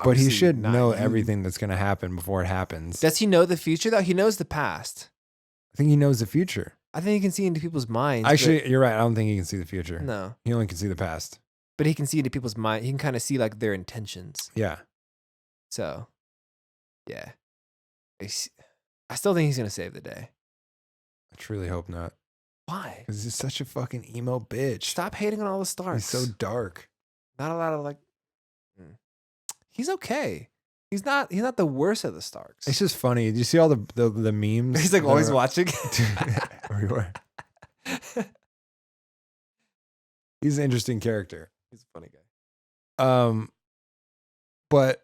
But he should know everything that's going to happen before it happens. Does he know the future, though? He knows the past. I think he knows the future. I think he can see into people's minds. Actually, you're right. I don't think he can see the future. No. He only can see the past. But he can see into people's mind. He can kind of see like their intentions. Yeah. So, yeah. I still think he's going to save the day. I truly hope not. Why? Because he's such a fucking emo bitch. Stop hating on all the Starks. He's so dark. Not a lot of like... He's okay. He's not the worst of the Starks. It's just funny. Do you see all the memes? He's like always watching. Everywhere. He's an interesting character. He's a funny guy. But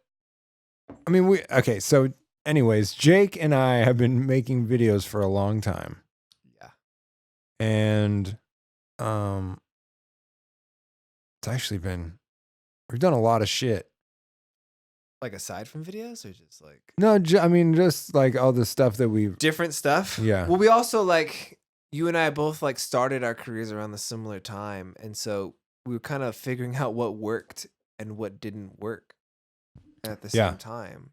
I mean, so anyways, Jake and I have been making videos for a long time. Yeah. And it's actually been, we've done a lot of shit. Like aside from videos or just like No, I mean, just like all the stuff that we've, different stuff? Yeah. Well, we also like, you and I both like started our careers around the similar time. And so we were kind of figuring out what worked and what didn't work at the same time.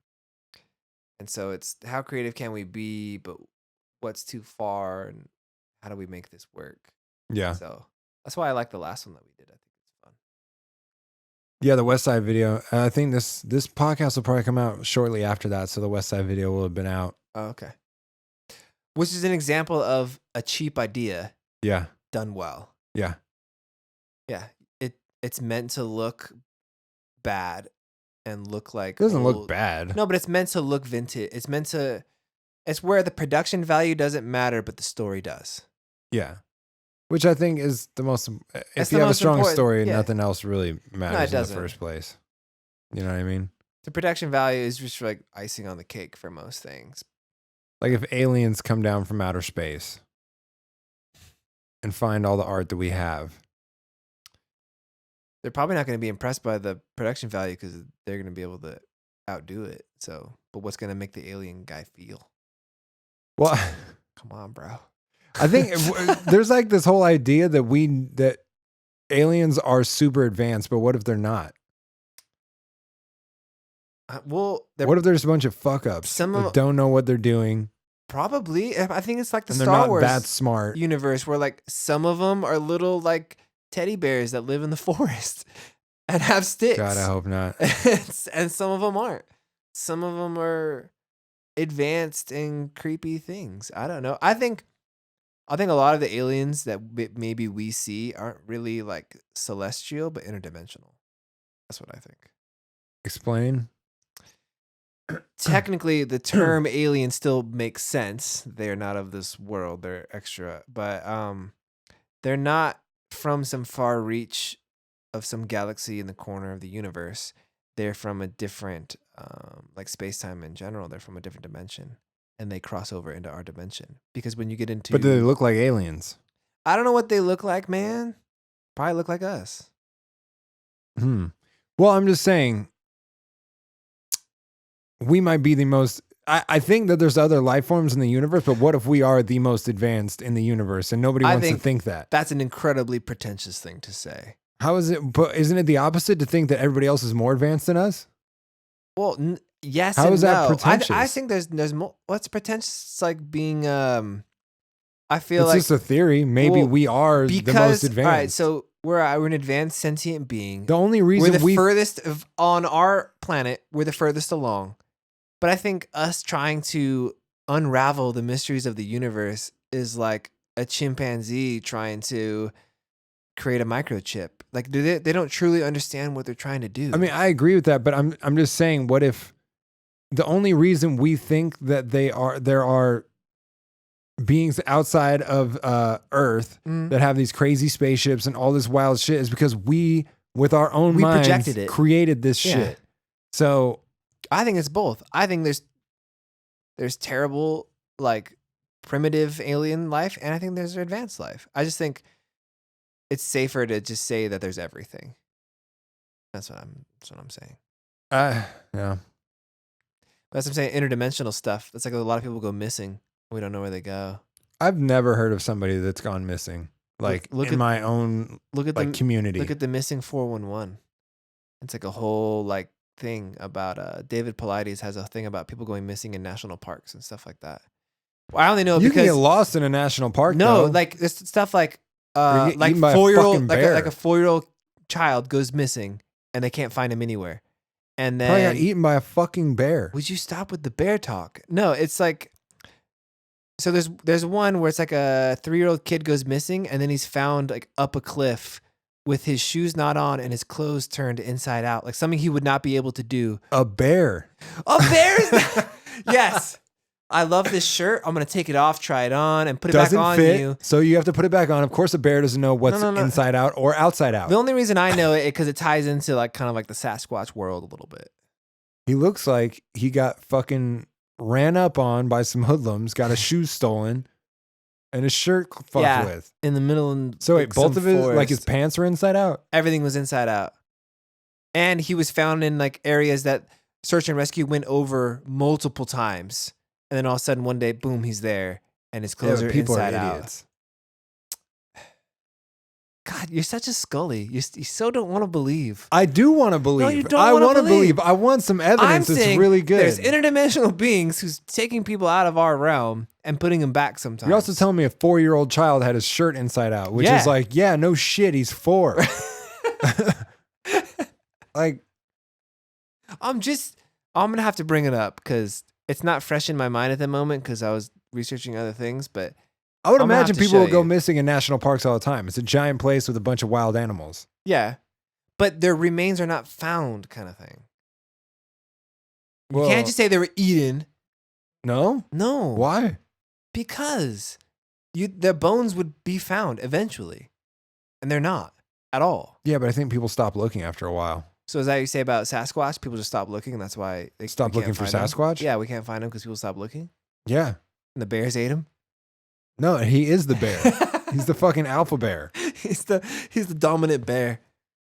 And so it's how creative can we be, but what's too far and how do we make this work? yeah. So that's why I like the last one that we did. I think it's fun. Yeah, the West Side video. I think this podcast will probably come out shortly after that. So the West Side video will have been out. Oh, okay. Which is an example of a cheap idea Yeah. done well. Yeah. Yeah. It's meant to look bad and look like It doesn't old. look bad. No, but it's meant to look vintage. It's where the production value doesn't matter, but the story does. Yeah. Which I think is the most, if That's you the have a most strong important- story, yeah. nothing else really matters in doesn't. the first place. You know what I mean? The production value is just like icing on the cake for most things. Like if aliens come down from outer space and find all the art that we have. They're probably not going to be impressed by the production value because they're going to be able to outdo it. So, but what's going to make the alien guy feel? Well, Come on, bro. I think there's like this whole idea that aliens are super advanced, but what if they're not? Well, What if there's a bunch of fuck ups that don't know what they're doing? Probably. I think it's like the and they're Star not Wars that smart. universe where like some of them are little like teddy bears that live in the forest and have sticks. God, I hope not. And some of them aren't. Some of them are advanced and creepy things. I don't know. I think a lot of the aliens that maybe we see aren't really like celestial, but interdimensional. That's what I think. Explain. Technically, the term alien still makes sense. They are not of this world. They're extra, but they're not from some far reach of some galaxy in the corner of the universe. They're from a different, like space-time in general. They're from a different dimension, and they cross over into our dimension. Because when you get into, But do they look like aliens? I don't know what they look like, man. Probably look like us. Well, I'm just saying, we might be the most. I think that there's other life forms in the universe, but what if we are the most advanced in the universe and nobody wants to think that? That's an incredibly pretentious thing to say. How is it? But isn't it the opposite to think that everybody else is more advanced than us? Well, yes. How and is that no. pretentious? I think there's more. What's pretentious? It's like being. I feel it's like just a theory. Maybe we are the most advanced. All right, so we're an advanced sentient being. The only reason we're the furthest on our planet. We're the furthest along. But I think us trying to unravel the mysteries of the universe is like a chimpanzee trying to create a microchip. Like they don't truly understand what they're trying to do. I mean, I agree with that, but I'm just saying, what if the only reason we think that there are beings outside of Earth that have these crazy spaceships and all this wild shit is because we, with our own minds, projected it. created this shit. So I think it's both. I think there's terrible, like primitive alien life, and I think there's advanced life. I just think it's safer to just say that there's everything. That's what I'm saying. yeah. That's what I'm saying. Interdimensional stuff. It's like a lot of people go missing. We don't know where they go. I've never heard of somebody that's gone missing. Like look in at, my own community. Look at the missing 411. It's like a whole like thing about David Paulides has a thing about people going missing in national parks and stuff like that. Well, I only know you because can get lost in a national park. No, though. like this stuff like 4-year-old like a 4-year-old child goes missing and they can't find him anywhere. And then probably got eaten by a fucking bear. Would you stop with the bear talk? No, it's like so there's one where it's like a 3-year-old kid goes missing and then he's found like up a cliff with his shoes not on and his clothes turned inside out, like something he would not be able to do. A bear. A bear? Yes. I love this shirt. I'm going to take it off, try it on, and put it back on fit, you. So you have to put it back on. Of course, a bear doesn't know what's inside out or outside out. The only reason I know it because it ties into like kind of like the Sasquatch world a little bit. He looks like he got fucking ran up on by some hoodlums, got his shoes stolen, And his shirt fucked with. in the middle. And So wait, both of his like his pants were inside out? Everything was inside out. And he was found in like areas that search and rescue went over multiple times. And then all of a sudden one day, boom, he's there. And his clothes are people inside are out. idiots. God, you're such a Scully. You so don't want to believe. I do want to believe. No, you don't I wanna want to believe. believe. I want some evidence I'm that's saying really good. There's interdimensional beings who's taking people out of our realm and putting them back sometimes. You're also telling me a 4-year-old child had his shirt inside out, which Yeah. is like, yeah, no shit, he's 4. Like, I'm gonna have to bring it up because it's not fresh in my mind at the moment because I was researching other things. But I would I'm gonna have imagine to people show will go you. missing in national parks all the time. It's a giant place with a bunch of wild animals. yeah, but their remains are not found, kind of thing. You Well, can't just say they were eaten. No? No, Why? because their bones would be found eventually, and they're not at all. Yeah, but I think people stop looking after a while. So is that what you say about Sasquatch? People just stop looking, and that's why they Stop we looking can't for find 'em? Sasquatch? Yeah, we can't find them because people stop looking, Yeah. and the bears ate them. No, he is the bear. He's the fucking alpha bear. He's the dominant bear.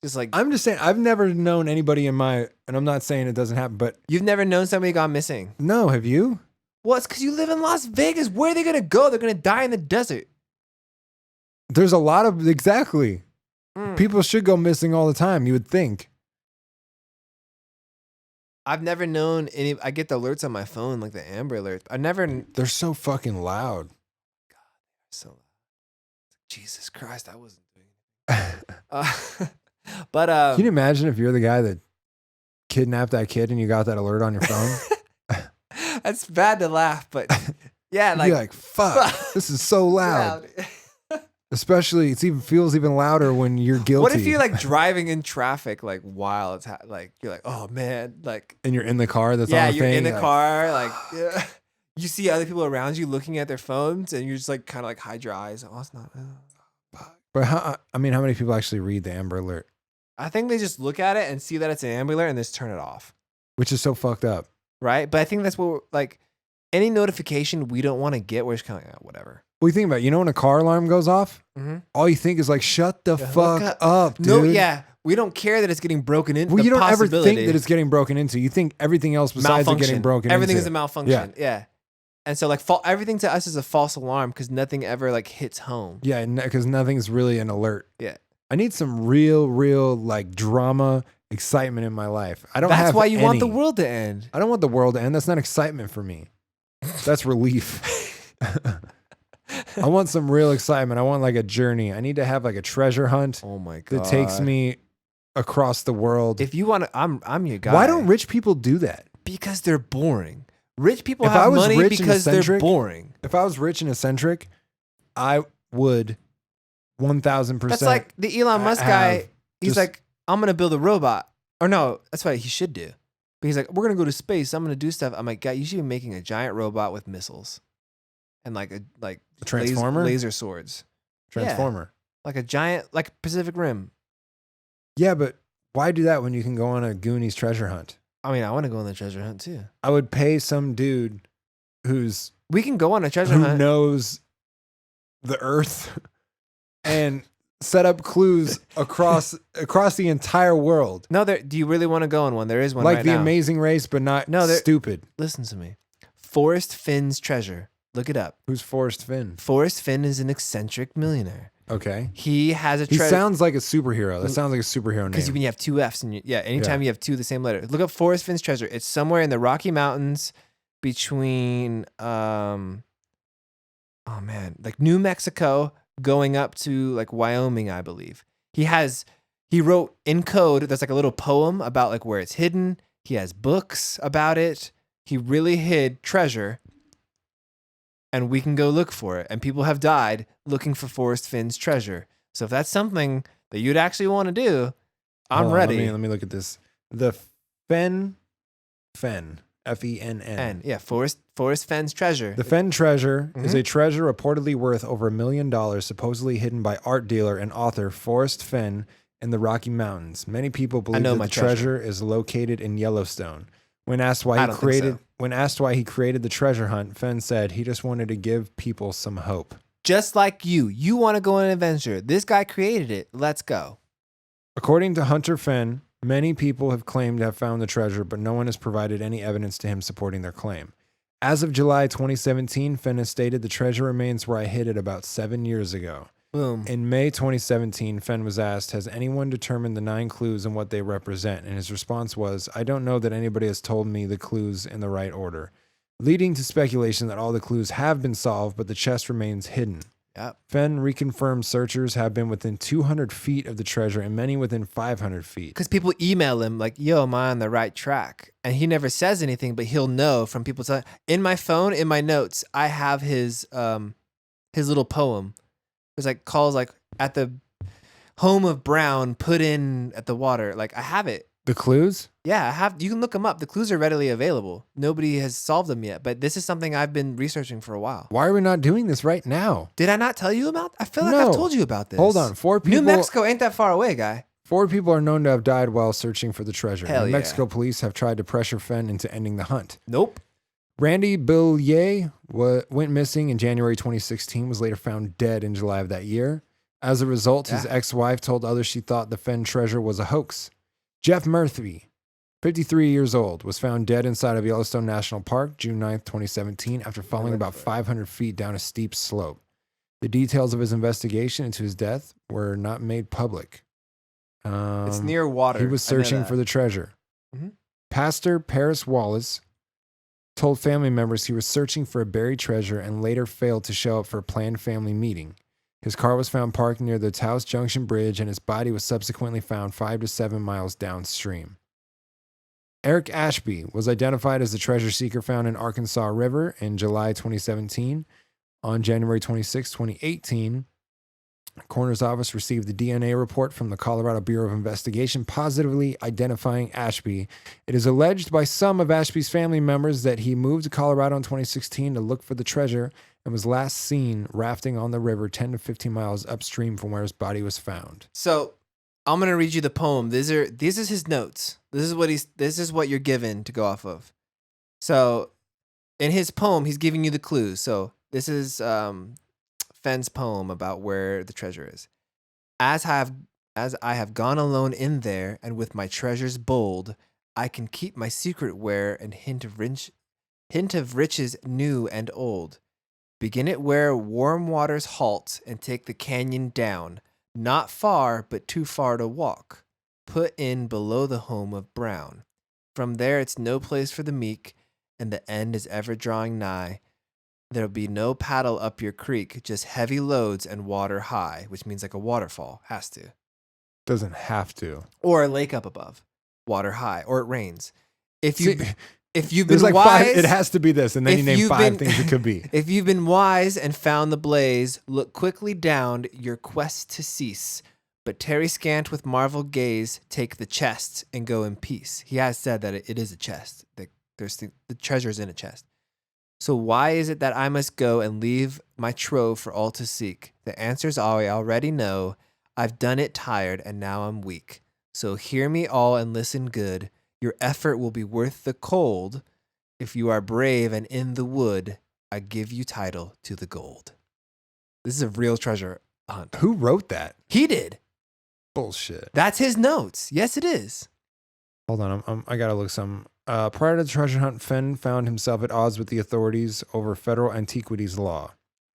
Just like I'm just saying, I've never known anybody in my, and I'm not saying it doesn't happen, but you've never known somebody gone missing. no, have you? Well, it's because you live in Las Vegas. Where are they gonna go? They're gonna die in the desert. There's a lot of, exactly. Mm. People should go missing all the time, you would think. I've never known any. I get the alerts on my phone, like the Amber Alert. I never. They're so fucking loud. So, Jesus Christ, I wasn't doing it. But Can you imagine if you're the guy that kidnapped that kid and you got that alert on your phone? that's bad to laugh, but yeah, You'd be like, fuck, this is so loud. Especially, it even feels even louder when you're guilty. What if you're like driving in traffic, like while it's like you're like, oh man, like and you're in the car that's yeah, on the you're thing, in the like, car, like yeah. You see other people around you looking at their phones, and you're just like kind of like hide your eyes. Oh, it's not. But how many people actually read the Amber Alert? I think they just look at it and see that it's an Amber Alert and just turn it off, Which is so fucked up. right? But I think that's what like any notification we don't want to get, we're just kind of like, whatever. What do you think about it? You know when a car alarm goes off, Mm-hmm. all you think is like, shut the fuck up, dude. No, yeah, we don't care that it's getting broken into. Well, you don't ever think that it's getting broken into. You think everything else besides it getting broken Everything into. is a malfunction. Yeah. And so like everything to us is a false alarm because nothing ever like hits home. Yeah, because nothing's really an alert. Yeah. I need some real like drama, excitement in my life. I don't have That's why you want the any. world to end. I don't want the world to end. That's not excitement for me. That's relief. I want some real excitement. I want like a journey. I need to have like a treasure hunt Oh my god. that takes me across the world. If you want to, I'm your guy. Why don't rich people do that? Because they're boring. Rich people If I have was money rich and because they're eccentric- boring. If I was rich and eccentric, I would 1,000%. That's like the Elon Musk have guy. He's just- like, I'm gonna build a robot. Or no, that's what he should do. But he's like, we're gonna go to space. I'm gonna do stuff. I'm like, God, you should be making a giant robot with missiles and like a Transformer? laser swords, Transformer. like a giant, like Pacific Rim. Yeah, but why do that when you can go on a Goonies treasure hunt? I mean, I want to go on the treasure hunt too. I would pay some dude who We can go on a treasure hunt. knows the earth and set up clues across the entire world. No, do you really want to go on one? There is one Like right the now. Amazing Race, but not No, stupid. Listen to me. Forrest Fenn's treasure. Look it up. Who's Forrest Fenn? Forrest Fenn is an eccentric millionaire. Okay. He has a He treasure. sounds like a superhero. That sounds like a superhero Because name. when you have two F's and anytime you have two of the same letter. Look up Forrest Finn's treasure. It's somewhere in the Rocky Mountains between like New Mexico going up to like Wyoming, I believe. He wrote in code, there's like a little poem about like where it's hidden. He has books about it. He really hid treasure. And we can go look for it. And people have died looking for Forrest Finn's treasure. So if that's something that you'd actually want to do, I'm Hold on, ready. Let me look at this. The Fenn, Fenn. And yeah, Forrest Fenn's treasure. The Fenn treasure is Mhm. a treasure reportedly worth over $1 million, supposedly hidden by art dealer and author Forrest Fenn in the Rocky Mountains. Many people believe know that my the treasure is located in Yellowstone. When asked why he created the treasure hunt, Fenn said he just wanted to give people some hope. just like you. You want to go on an adventure. This guy created it. Let's go. According to Hunter Fenn, many people have claimed to have found the treasure, but no one has provided any evidence to him supporting their claim. As of July 2017, Fenn has stated the treasure remains where I hid it about 7 years ago. Boom. In May 2017, Fenn was asked, has anyone determined the 9 clues and what they represent? And his response was, I don't know that anybody has told me the clues in the right order, leading to speculation that all the clues have been solved, but the chest remains hidden. Yep. Fenn reconfirmed searchers have been within 200 feet of the treasure and many within 500 feet. Because people email him like, yo, am I on the right track? And he never says anything, but he'll know from people telling. In my phone, in my notes, I have his little poem. It's like calls like at the home of Brown, put in at the water. Like I have it. The clues? Yeah, I have. You can look them up. The clues are readily available. Nobody has solved them yet, but this is something I've been researching for a while. Why are we not doing this right now? Did I not tell you about? I feel like No. I've told you about this. Hold on. 4 people. New Mexico ain't that far away, guy. 4 people are known to have died while searching for the treasure. Hell New yeah. Mexico police have tried to pressure Fenn into ending the hunt. Nope. Randy Billier went missing in January 2016, was later found dead in July of that year. As a result, his ex-wife told others she thought the Fenn treasure was a hoax. Jeff Murphy, 53 years old, was found dead inside of Yellowstone National Park, June 9th, 2017, after falling about 500 feet down a steep slope. The details of his investigation into his death were not made public. It's near water. He was searching for the treasure. Mhm. Pastor Paris Wallace told family members he was searching for a buried treasure and later failed to show up for a planned family meeting. His car was found parked near the Taos Junction Bridge, and his body was subsequently found 5 to 7 miles downstream. Eric Ashby was identified as the treasure seeker found in Arkansas River in July 2017. On January 26, 2018, the coroner's office received the DNA report from the Colorado Bureau of Investigation positively identifying Ashby. It is alleged by some of Ashby's family members that he moved to Colorado in 2016 to look for the treasure and was last seen rafting on the river 10 to 15 miles upstream from where his body was found. So I'm gonna read you the poem. These is his notes. This is what you're given to go off of. So in his poem, he's giving you the clues. So this is Fenn's poem about where the treasure is. As I have gone alone in there, and with my treasures bold, I can keep my secret where and hint of riches new and old. Begin it where warm waters halt and take the canyon down, not far, but too far to walk. Put in below the home of Brown. From there it's no place for the meek, and the end is ever drawing nigh. There'll be no paddle up your creek, just heavy loads and water high, which means like a waterfall, has to. Doesn't have to. Or a lake up above, water high, or it rains. If you've been There's like wise, 5, it has to be this, and then you if name you've 5 been- things it could be. If you've been wise and found the blaze, look quickly down your quest to cease. But tarry scant with marvel gaze, take the chest and go in peace. He has said that it is a chest. That the treasure's in a chest. So why is it that I must go and leave my trove for all to seek? The answer's all I already know. I've done it tired and now I'm weak. So hear me all and listen good. Your effort will be worth the cold. If you are brave and in the wood, I give you title to the gold. This is a real treasure hunt. Who wrote that? He did. Bullshit. That's his notes. Yes, it is. Hold on, I gotta look some. Prior to the treasure hunt, Fenn found himself at odds with the authorities over federal antiquities law.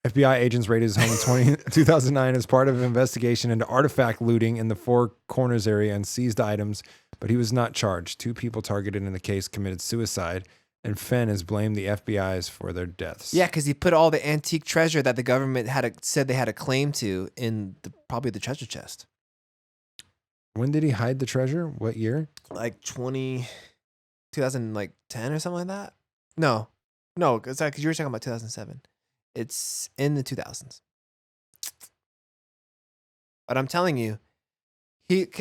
FBI agents raided his home in 2009 as part of an investigation into artifact looting in the Four Corners area and seized items, but he was not charged. 2 people targeted in the case committed suicide, and Fenn has blamed the FBI's for their deaths. Yeah, because he put all the antique treasure that the government said they had a claim to in probably the treasure chest. When did he hide the treasure? What year? Like 2010 or something like that? No, because you were talking about 2007. It's in the 2000s. But I'm telling you,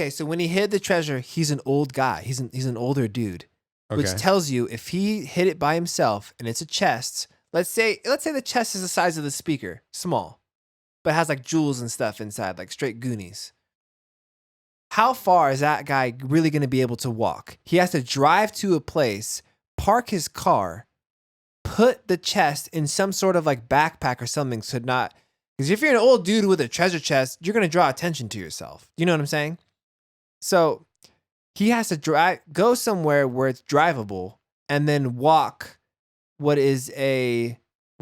so when he hid the treasure, he's an old guy. He's an older dude, which tells you if he hid it by himself and it's a chest. Let's say the chest is the size of the speaker, small, but has like jewels and stuff inside, like straight Goonies. How far is that guy really going to be able to walk? He has to drive to a place, park his car, put the chest in some sort of like backpack or something so not Because if you're an old dude with a treasure chest, you're going to draw attention to yourself. You know what I'm saying? So he has to go somewhere where it's drivable and then walk what is a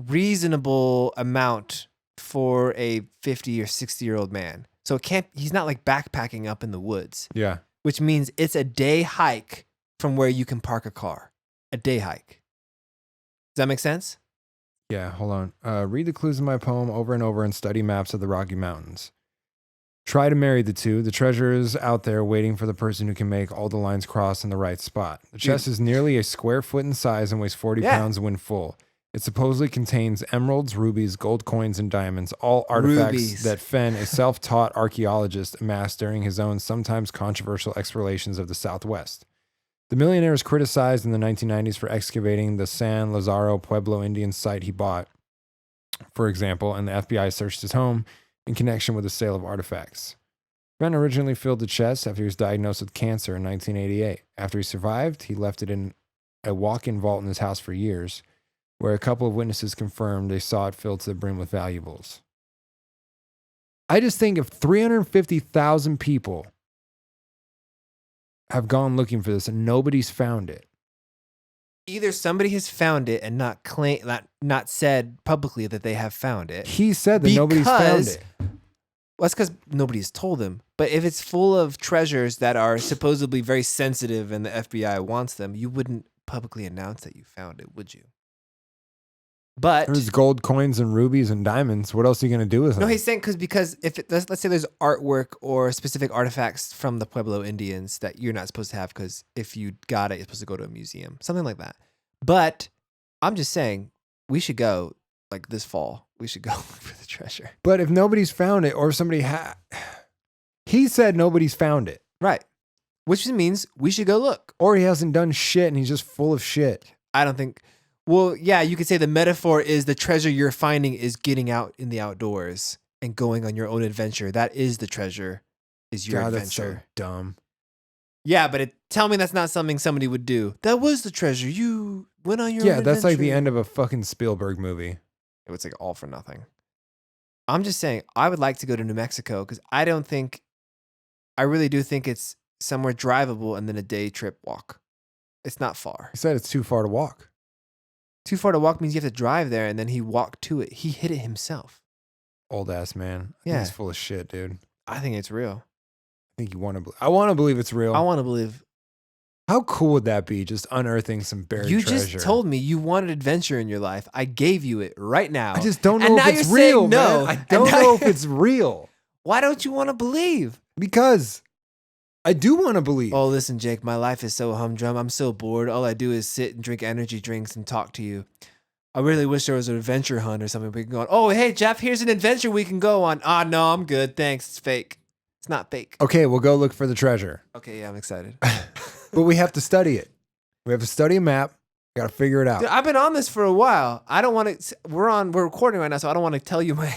reasonable amount for a 50 or 60-year-old man. So he's not like backpacking up in the woods. Yeah. Which means it's a day hike from where you can park a car. A day hike. Does that make sense? Yeah, hold on. Read the clues in my poem over and over and study maps of the Rocky Mountains. Try to marry the two. The treasure is out there waiting for the person who can make all the lines cross in the right spot. The chest is nearly a square foot in size and weighs 40 pounds when full. It supposedly contains emeralds, rubies, gold coins, and diamonds, all artifacts that Fenn, a self-taught archaeologist, amassed during his own sometimes controversial explorations of the Southwest. The millionaire was criticized in the 1990s for excavating the San Lazaro Pueblo Indian site he bought, for example, and the FBI searched his home in connection with the sale of artifacts. Fenn originally filled the chest after he was diagnosed with cancer in 1988. After he survived, he left it in a walk-in vault in his house for years, where a couple of witnesses confirmed they saw it filled to the brim with valuables. I just think if 350,000 people have gone looking for this and nobody's found it. Either somebody has found it and not said publicly that they have found it. He said that nobody's found it. Well, that's because nobody's told him. But if it's full of treasures that are supposedly very sensitive and the FBI wants them, you wouldn't publicly announce that you found it, would you? But there's gold coins and rubies and diamonds. What else are you going to do with them? No, he's saying because let's say there's artwork or specific artifacts from the Pueblo Indians that you're not supposed to have because if you got it, you're supposed to go to a museum, something like that. But I'm just saying we should go like this fall. We should go look for the treasure. But if nobody's found it or somebody he said nobody's found it. Right. Which means we should go look. Or he hasn't done shit and he's just full of shit. I don't think... Well, yeah, you could say the metaphor is the treasure you're finding is getting out in the outdoors and going on your own adventure. That is the treasure, is your adventure. That's so dumb. Yeah, but tell me that's not something somebody would do. That was the treasure. You went on your own adventure. Yeah, that's like the end of a fucking Spielberg movie. It was like all for nothing. I'm just saying, I would like to go to New Mexico because I really do think it's somewhere drivable and then a day trip walk. It's not far. He said it's too far to walk. Too far to walk means you have to drive there, and then he walked to it. He hit it himself. Old ass man. Yeah. He's full of shit, dude. I think it's real. I think you want to. I want to believe it's real. I want to believe. How cool would that be? Just unearthing some buried treasure. You just told me you wanted adventure in your life. I gave you it right now. I just don't know if it's real, no. man. I don't know if it's real. Why don't you want to believe? Because I do want to believe. Oh, listen, Jake, my life is so humdrum. I'm so bored. All I do is sit and drink energy drinks and talk to you. I really wish there was an adventure hunt or something we can go on. Oh, hey, Jeff, here's an adventure we can go on. Ah, no, I'm good. Thanks. It's fake. It's not fake. Okay, we'll go look for the treasure. Okay, yeah, I'm excited. But we have to study it. We have to study a map. We got to figure it out. Dude, I've been on this for a while. I don't want to. We're recording right now, so I don't want to tell you my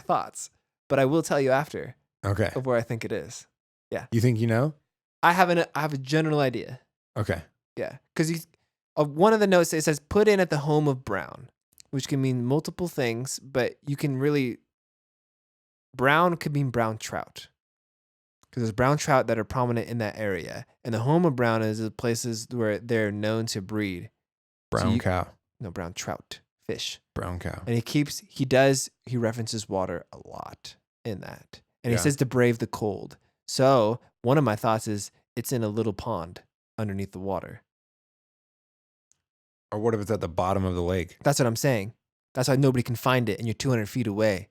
thoughts. But I will tell you after. Okay. Of where I think it is. Yeah. You think you know? I have a general idea. Okay. Yeah, because one of the notes it says put in at the home of Brown, which can mean multiple things, but you can really brown could mean brown trout. Because there's brown trout that are prominent in that area. And the home of Brown is the places where they're known to breed. Brown cow. No, brown trout. Fish. Brown cow. And he references water a lot in that. And he says to brave the cold. So one of my thoughts is it's in a little pond underneath the water. Or what if it's at the bottom of the lake? That's what I'm saying. That's why nobody can find it and you're 200 feet away.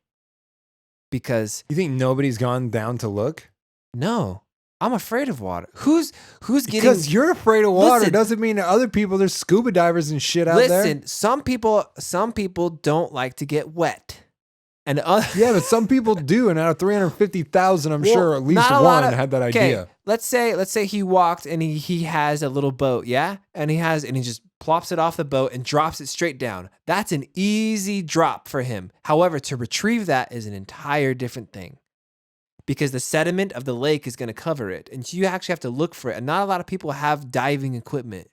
Because... You think nobody's gone down to look? No. I'm afraid of water. Who's getting... Because you're afraid of water doesn't mean that other people, there's scuba divers and shit out there. Listen, some people don't like to get wet. And yeah, but some people do, and out of 350,000, I'm sure at least one had that idea. Let's say he walked and he has a little boat, yeah, and he just plops it off the boat and drops it straight down. That's an easy drop for him. However, to retrieve that is an entire different thing, because the sediment of the lake is going to cover it, and you actually have to look for it. And not a lot of people have diving equipment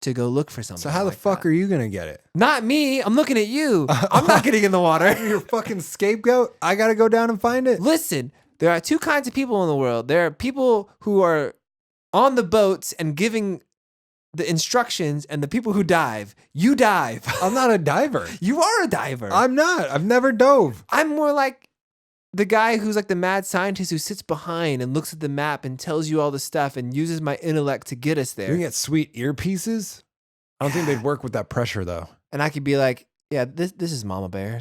to go look for something. So how the like fuck that. are you gonna get it? Not me. I'm looking at you. I'm not getting in the water. You're a fucking scapegoat. I gotta go down and find it. Listen, there are two kinds of people in the world. There are people who are on the boats and giving the instructions, and the people who dive. You dive. I'm not a diver. You are a diver. I'm not. I've never dove. I'm more like the guy who's like the mad scientist who sits behind and looks at the map and tells you all the stuff and uses my intellect to get us You there. can get sweet earpieces. I don't think they'd work with that pressure though. And I could be like, yeah, this is Mama Bear.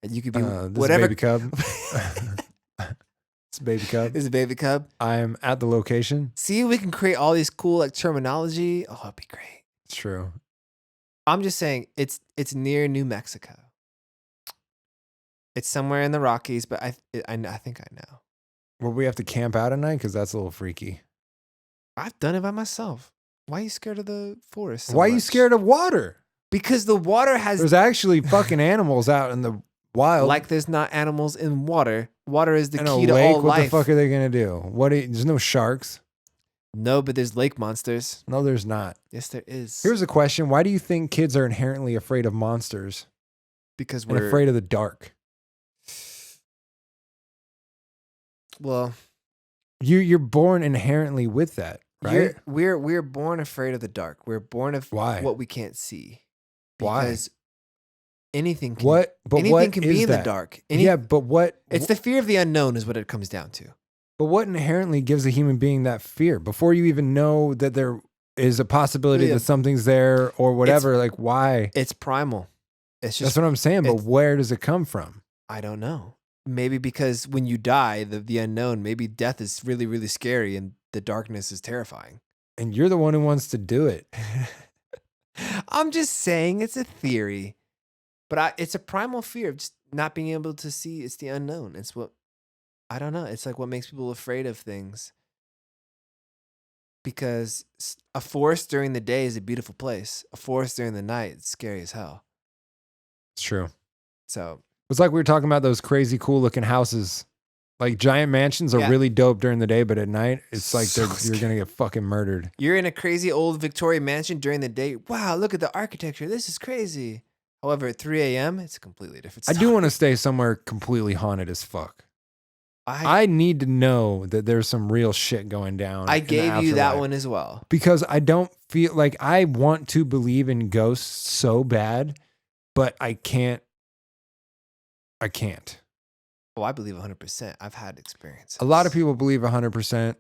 And you could be This whatever. is baby cub. It's baby cub. This is baby cub. I'm at the location. See, we can create all these cool like terminology. Oh, it'd be great. It's true. I'm just saying it's near New Mexico. It's somewhere in the Rockies, but I think I know. Well, we have to camp out at night because that's a little freaky. I've done it by myself. Why are you scared of the forest? so Why are you much? scared of water? Because the water has There's actually fucking animals out in the wild. like there's not animals in water. Water is the in a key to lake, all what life. the fuck are they gonna do? There's no sharks. No, but there's lake monsters. No, there's not. Yes, there is. Here's a question: why do you think kids are inherently afraid of monsters because and we're afraid of the dark? well, You're born inherently with that, right? we're born afraid of the dark. We're born of Why? what we can't see. Why? Because anything can What? But anything what can is be in that? the dark. Yeah, but what? It's the fear of the unknown is what it comes down to. But what inherently gives a human being that fear before you even know that there is a possibility Yeah. that something's there or whatever? Like, why? It's primal. It's just That's what I'm saying. But it's- where does it come from? I don't know. Maybe because when you die, the unknown, maybe death is really, really scary and the darkness is terrifying. And you're the one who wants to do it. I'm just saying it's a theory. But it's a primal fear of just not being able to see. It's the unknown. It's what, I don't know. It's like what makes people afraid of things. Because a forest during the day is a beautiful place. A forest during the night is scary as hell. It's true. So It's like we were talking about those crazy cool looking houses. Like giant mansions are Yeah. really dope during the day, but at night it's like So you're gonna get fucking murdered. you're in a crazy old Victorian mansion during the day. Wow, look at the architecture. This is crazy. However, at 3 a.m., it's a completely different I story. do want to stay somewhere completely haunted as fuck. I I need to know that there's some real shit going down. in the gave you that afterlife. one as well. Because I don't feel like I want to believe in ghosts so bad, but I can't. I can't. Oh, I believe 100%. I've had experiences. A lot of people believe 100%,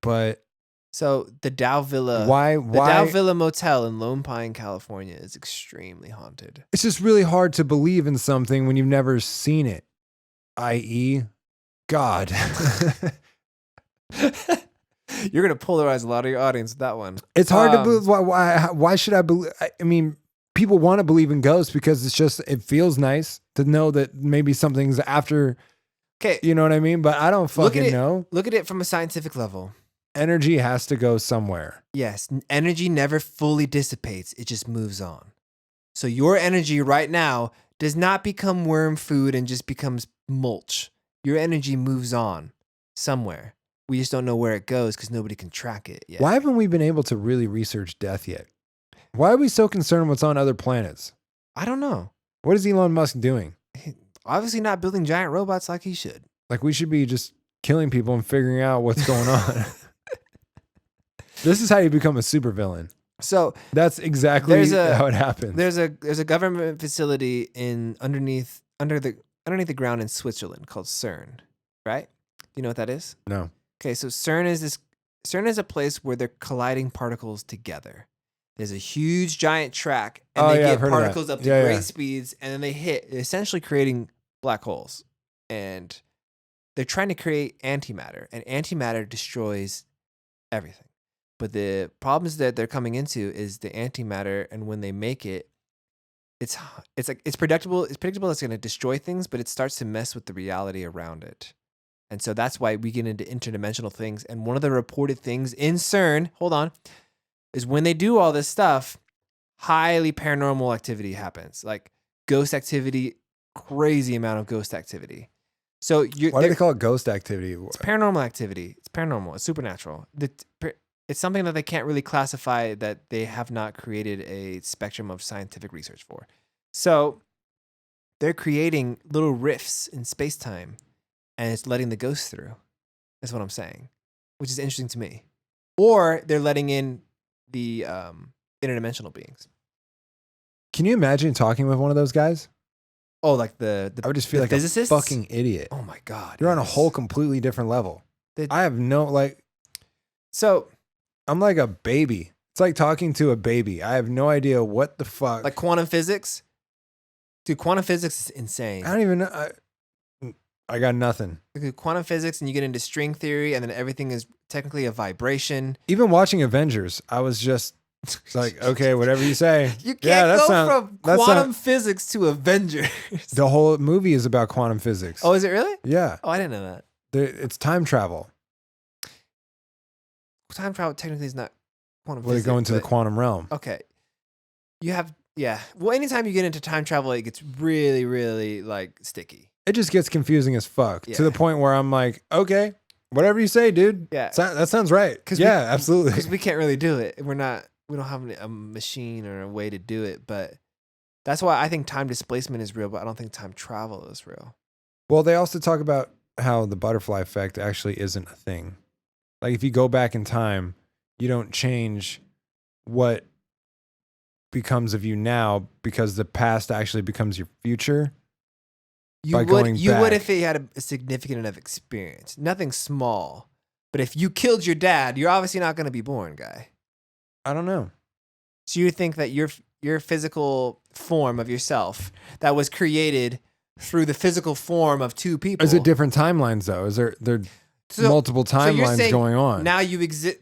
but So the Dow Villa, why? the Why? Dow Villa Motel in Lone Pine, California, is extremely haunted. It's just really hard to believe in something when you've never seen it, i.e., God. You're gonna polarize a lot of your audience with that one. It's hard to believe. Why should I believe? I mean, people want to believe in ghosts because it feels nice to know that maybe something's after. Okay, You know what I mean? But I don't Look at fucking it. know. look at it from a scientific level. Energy has to go somewhere. Yes, energy never fully dissipates. It just moves on. So your energy right now does not become worm food and just becomes mulch. Your energy moves on somewhere. We just don't know where it goes because nobody can track it yet. Why haven't we been able to really research death yet? Why are we so concerned with what's on other planets? I don't know. What is Elon Musk doing? Obviously not building giant robots like he should. Like we should be just killing people and figuring out what's going on. This is how you become a supervillain. So That's exactly how it happens. there's a government facility under the ground in Switzerland called CERN, right? You know what that is? No. Okay, so CERN is a place where they're colliding particles together. There's a huge giant track, and they I've get heard of that. particles up to Yeah, great yeah. speeds, and then they hit, essentially creating black holes. And they're trying to create antimatter, and antimatter destroys everything. But the problems that they're coming into is the antimatter, and when they make it, it's predictable. It's predictable it's going to destroy things, but it starts to mess with the reality around it. And so that's why we get into interdimensional things. And one of the reported things in CERN, hold on, is when they do all this stuff, highly paranormal activity happens. Like ghost activity, crazy amount of ghost activity. So Why do they call it ghost activity? it's paranormal activity. It's paranormal. It's supernatural. It's It's something that they can't really classify, that they have not created a spectrum of scientific research for. So they're creating little rifts in space-time, and it's letting the ghosts through. That's what I'm saying, which is interesting to me. Or they're letting in the interdimensional beings. Can you imagine talking with one of those guys? Oh, like the I would just feel like physicists? a fucking idiot. Oh my God. You're on a yes. whole completely different level. I have So I'm like a baby. It's like talking to a baby. I have no idea what the fuck. like quantum physics. Dude, quantum physics is insane. I don't even know. I got nothing. Like quantum physics, and you get into string theory, and then everything is technically a vibration. Even watching Avengers, I was just like, okay, whatever you say. You can't go from quantum physics to Avengers. The whole movie is about quantum physics. Oh, is it really? Yeah. Oh, I didn't know that. It's time travel. Time travel technically is not quantum Well, physics. they go into the quantum realm. Okay. You have, yeah. Well, anytime you get into time travel, it gets really, really like sticky. It just gets confusing as fuck Yeah. to the point where I'm like, okay, whatever you say, dude. Yeah. That sounds right. Absolutely. Because we can't really do it. We don't have a machine or a way to do it. But that's why I think time displacement is real, but I don't think time travel is real. Well, they also talk about how the butterfly effect actually isn't a thing. Like if you go back in time, you don't change what becomes of you now because the past actually becomes your future. You would if it had a significant enough experience. Nothing small. But if you killed your dad, you're obviously not going to be born, guy. I don't know. So you think that your physical form of yourself that was created through the physical form of two people. Is it different timelines though? Is there multiple timelines going on? Now you exist.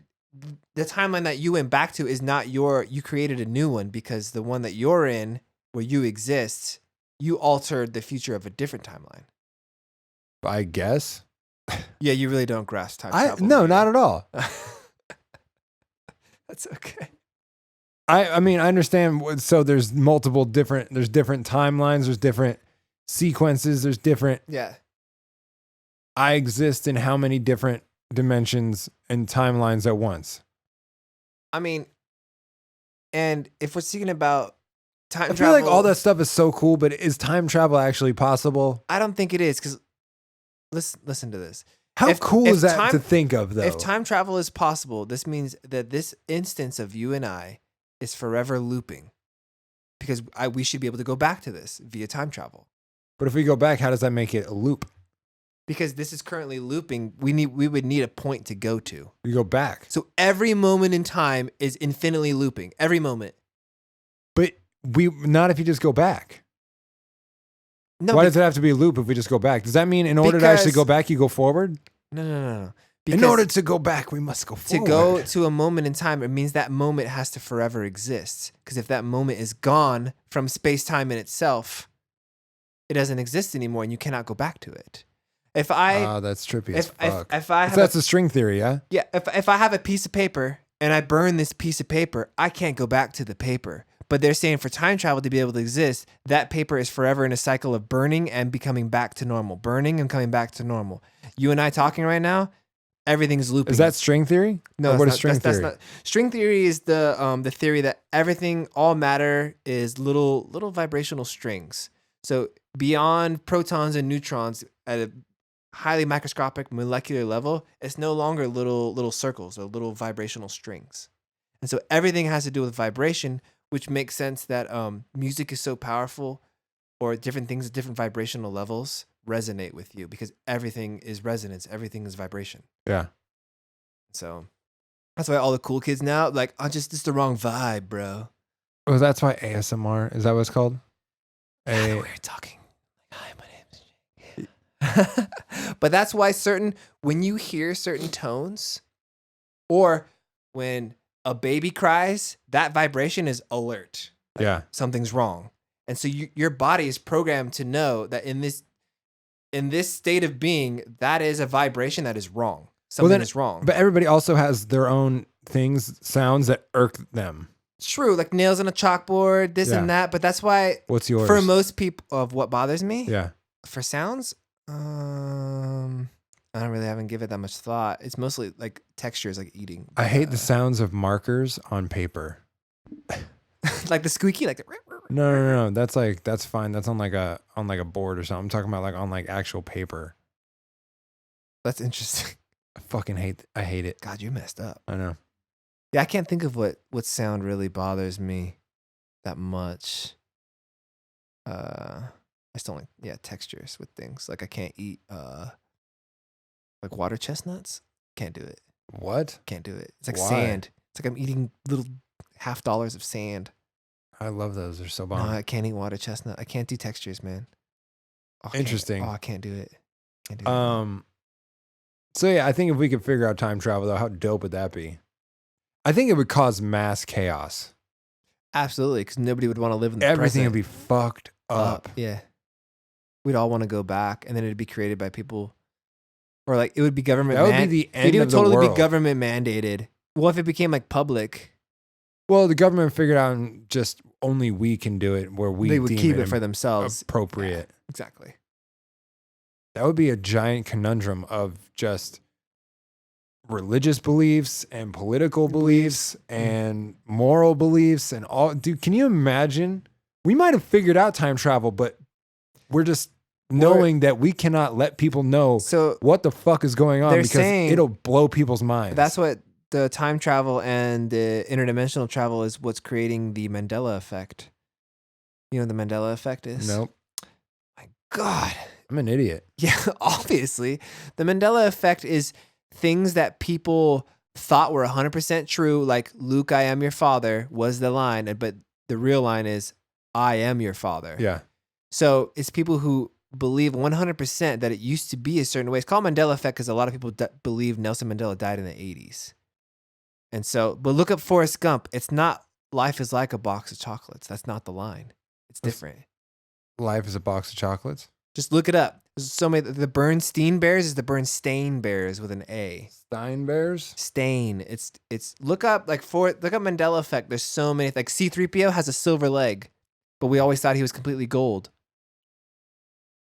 The timeline that you went back to is not you created a new one because the one that you're in where you exist, you altered the future of a different timeline. I guess. Yeah, you really don't grasp time travel. No, not at all. That's okay. I mean, I understand. So there's there's different timelines, there's different sequences, there's different. Yeah. I exist in how many different dimensions and timelines at once? I mean, and if we're speaking about time travel. I feel like all that stuff is so cool, but is time travel actually possible? I don't think it is, because listen to this. How cool is that to think of, though? If time travel is possible, this means that this instance of you and I is forever looping, because we should be able to go back to this via time travel. But if we go back, how does that make it a loop? Because this is currently looping, we would need a point to go to. You go back. So every moment in time is infinitely looping. Every moment. But not if you just go back. No. Why does it have to be a loop if we just go back? Does that mean in order to actually go back, you go forward? No. In order to go back, we must go forward. To go to a moment in time, it means that moment has to forever exist. Because if that moment is gone from space-time in itself, it doesn't exist anymore, and you cannot go back to it. That's trippy as fuck. If that's a string theory, yeah? Yeah, if I have a piece of paper and I burn this piece of paper, I can't go back to the paper. But they're saying for time travel to be able to exist, that paper is forever in a cycle of burning and becoming back to normal. Burning and coming back to normal. You and I talking right now, everything's looping. Is that string theory? No, what is string theory? That's not. String theory is the theory that everything, all matter is little vibrational strings. So beyond protons and neutrons at a highly microscopic molecular level, it's no longer little circles or little vibrational strings. And so everything has to do with vibration, which makes sense that music is so powerful, or different things at different vibrational levels resonate with you, because everything is resonance, everything is vibration. Yeah. So that's why all the cool kids now, like, this is the wrong vibe, bro. Oh, that's why ASMR, is that what it's called? We're talking. Hi, my name's Jake. But that's why when you hear certain tones, or when a baby cries, that vibration is alert. Like, yeah. Something's wrong. And so your body is programmed to know that in this state of being, that is a vibration that is wrong. Something is wrong. But everybody also has their own sounds that irk them. True, like nails on a chalkboard, this and that. But that's why. What's yours? For most people, of what bothers me? Yeah. For sounds, I don't really haven't given it that much thought. It's mostly like textures, like eating. I hate the sounds of markers on paper. Like the squeaky, like the. No. That's fine. That's on like a board or something. I'm talking about like on like actual paper. That's interesting. I hate it. God, you messed up. I know. Yeah, I can't think of what sound really bothers me that much. I just don't like textures with things. Like I can't eat like water chestnuts. Can't do it. What? Can't do it. It's like Why? sand. It's like I'm eating little $50 of sand. I love those. They're so No, bomb. I can't eat water chestnut. I can't do textures, man. Interesting. I can't do it. Can't do it. So yeah, I think if we could figure out time travel though, how dope would that be? I think it would cause mass chaos. Absolutely, because nobody would want to live in the Everything present. would be fucked up. Yeah. We'd all want to go back, and then it'd be created by people, or like it would be government. That would be the end it would of the totally world. be government mandated. What if it became like public? Well, the government figured out just only we can do it, where we They would deem keep it for themselves. appropriate. Yeah, exactly. That would be a giant conundrum of just religious beliefs and political beliefs and moral beliefs and all. Dude, can you imagine? We might have figured out time travel, but we're just knowing that we cannot let people know So what the fuck is going on they're because saying it'll blow people's minds. that's what the time travel and the interdimensional travel is. What's creating the Mandela Effect? You know what the Mandela Effect is? Nope. My God. I'm an idiot. Yeah, obviously. The Mandela Effect is things that people thought were 100% true, like Luke, I am your father was the line, but the real line is I am your father. Yeah. So it's people who believe 100% that it used to be a certain way. It's called Mandela Effect because a lot of people believe Nelson Mandela died in the 80s. And so, but look up Forrest Gump. It's not life is like a box of chocolates. That's not the line. It's different. Life is a box of chocolates. Just look it up. There's so many. The Bernstein Bears is the Bernstein Bears with an A. Stein Bears? Stain. It's look up look up Mandela Effect. There's so many. Like C-3PO has a silver leg, but we always thought he was completely gold.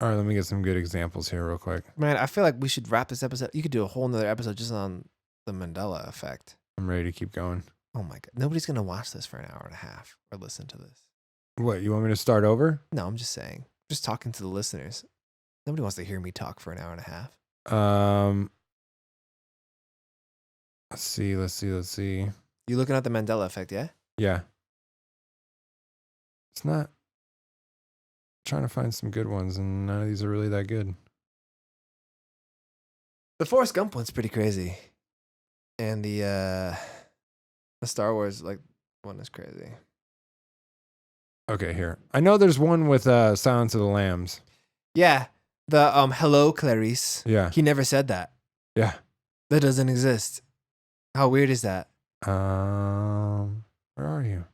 All right, let me get some good examples here real quick. Man, I feel like we should wrap this episode. You could do a whole nother episode just on the Mandela Effect. I'm ready to keep going. Oh my God. Nobody's gonna watch this for an hour and a half or listen to this. What, you want me to start over? No, I'm just saying. Just talking to the listeners. Nobody wants to hear me talk for an hour and a half. Let's see. You looking at the Mandela Effect, yeah? Yeah. It's not. I'm trying to find some good ones, and none of these are really that good. The Forrest Gump one's pretty crazy. And the Star Wars one is crazy. Okay, here. I know there's one with Silence of the Lambs. Yeah. The hello Clarice. Yeah. He never said that. Yeah. That doesn't exist. How weird is that? Where are you?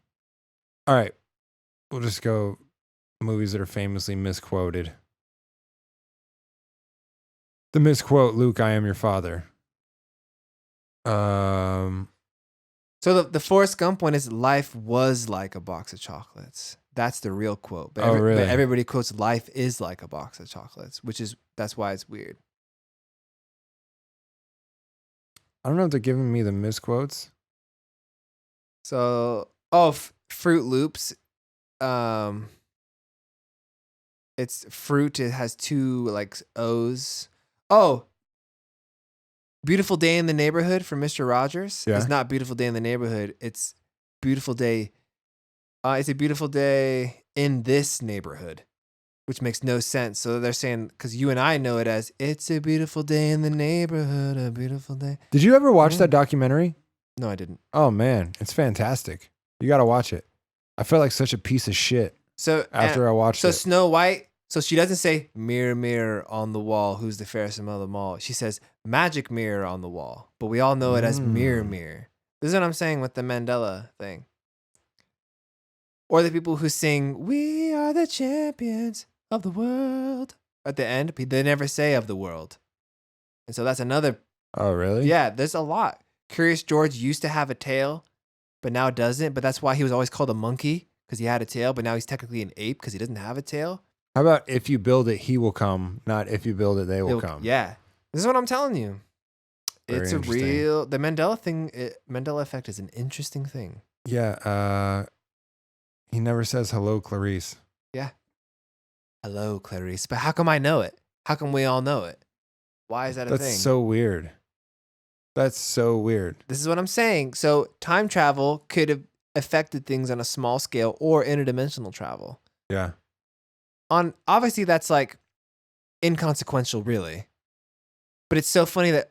All right. We'll just go movies that are famously misquoted. The misquote, Luke, I am your father. So the Forrest Gump one is life was like a box of chocolates. That's the real quote. But really? But everybody quotes life is like a box of chocolates, that's why it's weird. I don't know if they're giving me the misquotes. So, Fruit Loops. It's fruit. It has two O's. Oh, Beautiful Day in the Neighborhood from Mr. Rogers. Yeah. It's not Beautiful Day in the Neighborhood. It's Beautiful Day. It's a beautiful day in this neighborhood, which makes no sense. So they're saying, because you and I know it as, it's a beautiful day in the neighborhood, a beautiful day. Did you ever watch that documentary? No, I didn't. Oh, man. It's fantastic. You got to watch it. I felt like such a piece of shit So after I watched So it. Snow White, so she doesn't say, mirror, mirror on the wall, who's the fairest among them all. She says, magic mirror on the wall. But we all know it as mirror, mirror. This is what I'm saying with the Mandela thing. Or the people who sing, we are the champions of the world. At the end, they never say of the world. And so that's another. Oh, really? Yeah, there's a lot. Curious George used to have a tail, but now doesn't. But that's why he was always called a monkey, because he had a tail. But now he's technically an ape because he doesn't have a tail. How about if you build it, he will come, not if you build it, they will come? Yeah. This is what I'm telling you. Very It's a interesting. real the Mandela effect is an interesting thing. Yeah. He never says hello, Clarice. Yeah. Hello, Clarice. But how come I know it? How come we all know it? Why is that a That's thing? so weird. That's so weird. This is what I'm saying. So time travel could have affected things on a small scale or interdimensional travel. Yeah. Obviously that's like inconsequential, really. But it's so funny that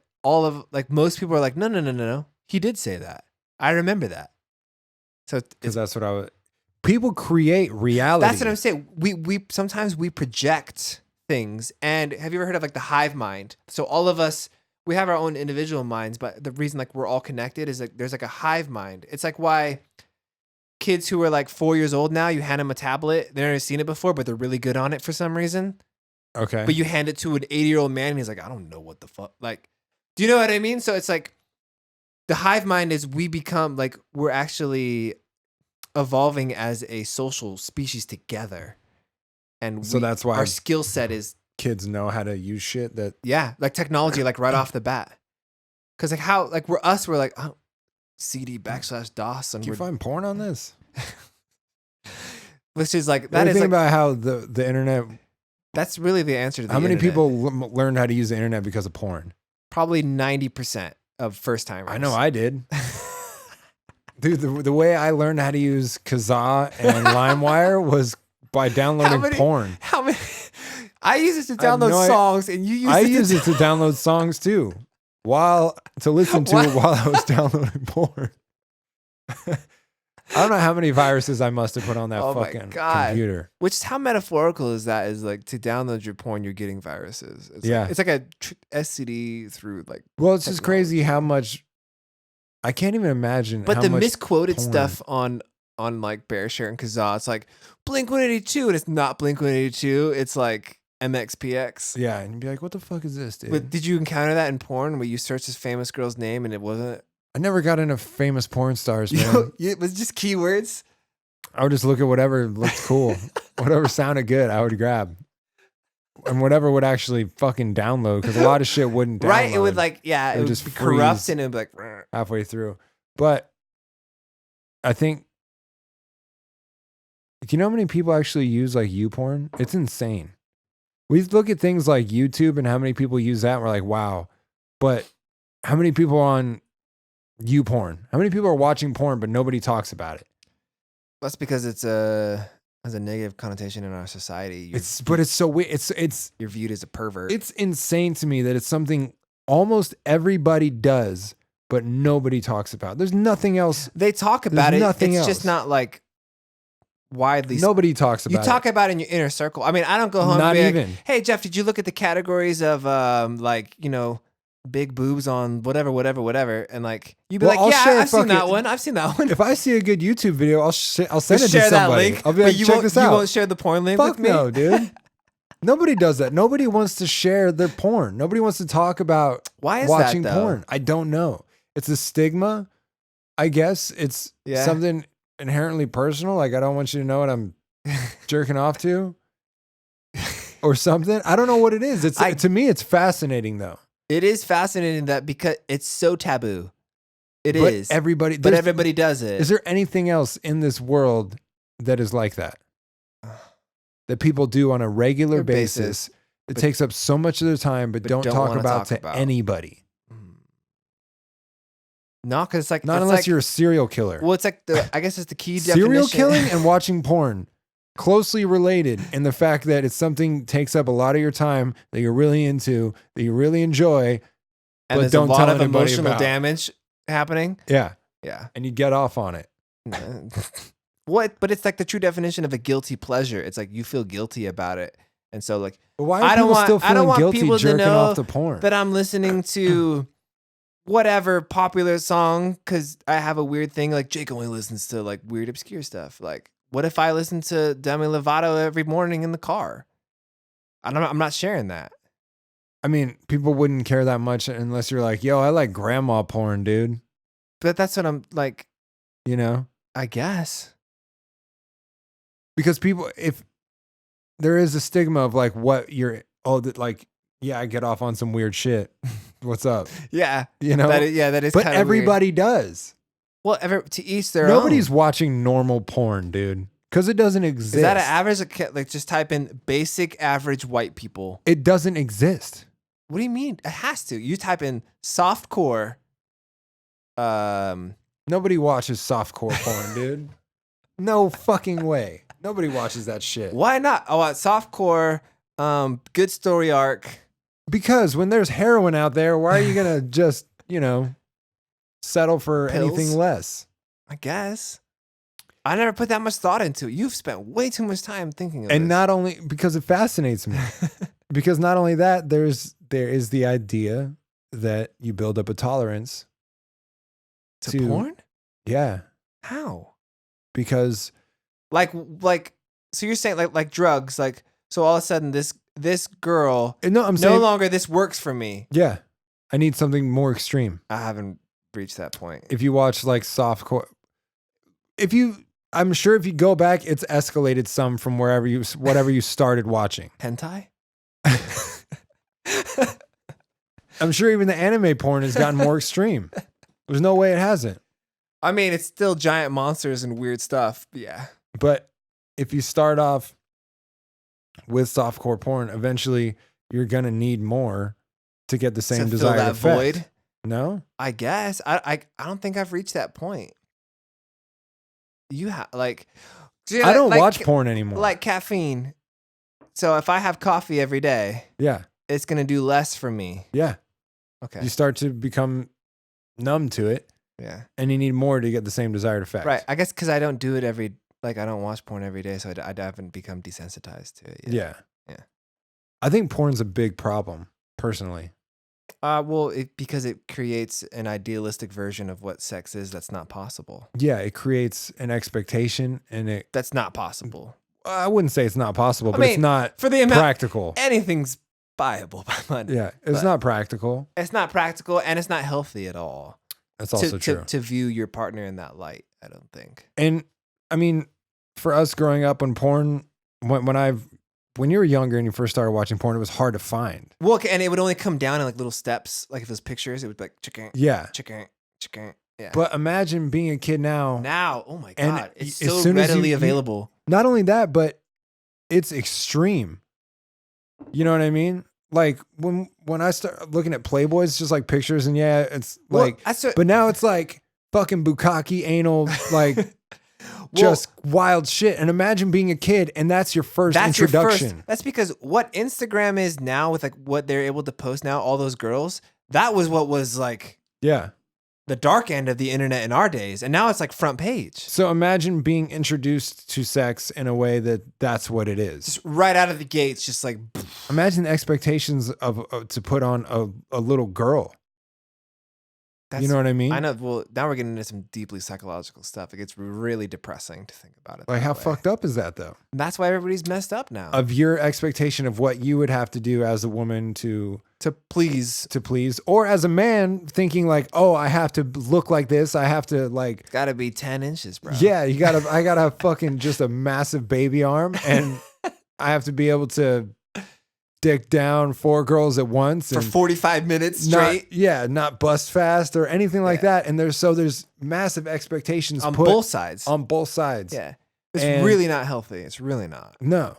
most people are like, no. He did say that. I remember that. So Because that's what people create reality. that's what I'm saying. We sometimes we project things. And have you ever heard of like the hive mind? So all of us, we have our own individual minds, but the reason like we're all connected is like there's like a hive mind. It's like why kids who are like 4 years old now, you hand them a tablet, they've never seen it before, but they're really good on it for some reason. Okay. But you hand it to an 80-year-old man and he's like, I don't know what the fuck. Like, do you know what I mean? So it's like the hive mind is we become like we're actually evolving as a social species together. And So that's why our skill set is kids know how to use shit that. yeah, like technology, like right off the bat. Cause like how like we're like oh, CD/DOS and Do you we're find porn on this? which is like That that is think like about how the internet. that's really the answer to the How many internet. people learned how to use the internet because of porn? Probably 90% of first timers. I know I did. Dude, the way I learned how to use Kazaa and LimeWire was by downloading porn. How many? I use it to I have download no songs, and you use I it used it to download songs too, to listen to What? it while I was downloading porn. I don't know how many viruses I must have put on that Oh my fucking God. computer. Which is how metaphorical is that? Is like to download your porn, you're getting viruses. It's Yeah. like, it's like a STD through like. Well, it's just technology. crazy how much. I can't even imagine. But how the much misquoted porn- stuff on like BearShare and Kazaa, it's like Blink 182, and it's not Blink 182. It's like MXPX. Yeah, and you'd be like, "What the fuck is this, dude?" But did you encounter that in porn where you search this famous girl's name and it wasn't? I never got into famous porn stars, You man. know, it was just keywords. I would just look at whatever looked cool, whatever sounded good, I would grab, and whatever would actually fucking download because a lot of shit wouldn't download. Right? It would like it would just just be corrupt freeze. and it would be like. "Rrr." halfway through. But I think, do you know how many people actually use like YouPorn? It's insane. We look at things like YouTube and how many people use that. And we're like, wow. But how many people are on YouPorn? How many people are watching porn, but nobody talks about it? That's because it's has a negative connotation in our society. But it's so weird. You're viewed as a pervert. It's insane to me that it's something almost everybody does, but nobody talks about. There's nothing else. They talk about There's it. nothing It's else. just not like widely. Nobody talks You about talk it. about it in your inner circle. I mean, I don't go home Not and be even. like, hey, Jeff, did you look at the categories of like, big boobs on whatever? And like, you'd be Well, like, I'll yeah, share I've seen that fucking- one. I've seen that one. If I see a good YouTube video, I'll send Just it to share that somebody. link. I'll be but like, you check won't, this You out. won't share the porn link Fuck with me? no, dude. Nobody does that. Nobody wants to share their porn. Nobody wants to talk about Why is watching that, though? porn. I don't know. It's a stigma. I guess it's Yeah. something inherently personal. Like, I don't want you to know what I'm jerking off to or something. I don't know what it is. To me, it's fascinating though. It is fascinating that because it's so taboo. It But is. everybody, But everybody does it. is there anything else in this world that is like that? That people do on a regular basis. It but- takes up so much of their time, but don't talk wanna about talk to about. anybody. No, because it's like Not it's unless like, you're a serial killer. Well, it's like I guess it's the key Serial definition. killing and watching porn closely related in the fact that it's something takes up a lot of your time that you're really into, that you really enjoy. and but there's don't a lot tell of anybody emotional about. damage happening. Yeah. Yeah. And you get off on it. What? But it's like the true definition of a guilty pleasure. It's like you feel guilty about it, and so like But why are I don't people want- still I don't feeling want guilty people to jerking know off the porn? that I'm listening to whatever popular song because I have a weird thing. Like Jake only listens to like weird obscure stuff. Like what if I listen to Demi Lovato every morning in the car? I'm not sharing that. I mean, people wouldn't care that much unless you're like, yo, I like grandma porn, dude. But that's what I'm like. You know? I guess. Because people, if there is a stigma of like what you're, like yeah, I get off on some weird shit. What's up? Yeah. You know? That is but kind of everybody does. Well, to each their Nobody's own. watching normal porn, dude. Because it doesn't exist. Is that an average? Like, just type in basic average white people. It doesn't exist. What do you mean? It has to. You type in softcore. Nobody watches softcore porn, dude. No fucking way. Nobody watches that shit. Why not? Oh, softcore, good story arc. Because when there's heroin out there, why are you going to just, settle for Pills? anything less? I guess. I never put that much thought into it. You've spent way too much time thinking of it. And not only because it fascinates me. Because not only that, there is the idea that you build up a tolerance to porn? Yeah. How? Because like so you're saying like drugs, like so all of a sudden this girl I'm saying, no longer this works for me. Yeah. I need something more extreme. I haven't reached that point. If you watch like softcore, I'm sure if you go back, it's escalated some from whatever you started watching. Hentai? I'm sure even the anime porn has gotten more extreme. There's no way it hasn't. I mean, it's still giant monsters and weird stuff. Yeah. But if you start off with softcore porn, eventually you're going to need more to get the same to desired fill that effect. void? No? I guess. I don't think I've reached that point. You have I don't watch porn anymore. Like caffeine. So if I have coffee every day, yeah, it's going to do less for me. Yeah. Okay. You start to become numb to it. Yeah. And you need more to get the same desired effect. Right. I guess because I don't do it I don't watch porn every day, so I haven't become desensitized to it yet. Yeah. Yeah. I think porn's a big problem, personally. Well, because it creates an idealistic version of what sex is that's not possible. Yeah, it creates an expectation, and that's not possible. I wouldn't say it's not possible, but it's not for the amount, practical. Anything's buyable by money. Yeah, it's not practical. It's not practical, and it's not healthy at all. That's also true. To view your partner in that light, I don't think. And I mean, for us growing up on porn, when you were younger and you first started watching porn, it was hard to find. Well, and it would only come down in like little steps. Like if it was pictures, it would be like chicken, chicken. Yeah. But imagine being a kid now. Now, oh my God, it's so soon readily available. Not only that, but it's extreme. You know what I mean? Like when I start looking at Playboy, it's just like pictures, and yeah, it's like. But now it's like fucking bukkake anal, like. Just wild shit. And imagine being a kid and that's your first introduction. That's because what Instagram is now with like what they're able to post now, all those girls, that was what was like the dark end of the internet in our days. And now it's like front page. So imagine being introduced to sex in a way that's what it is. Just right out of the gates, just like. Imagine the expectations of to put on a little girl. You know what I mean? I know. Well, now we're getting into some deeply psychological stuff. It gets really depressing to think about it. Like, how fucked up is that, though? And that's why everybody's messed up now. Of your expectation of what you would have to do as a woman to please, or as a man thinking like, oh, I have to look like this. I have to like. It's got to be 10 inches, bro. Yeah, I gotta have fucking just a massive baby arm, and I have to be able to. Dick down 4 girls at once for 45 minutes straight. Not bust fast or anything like that. And there's massive expectations on both sides. On both sides. Yeah. It's really not healthy. It's really not. No.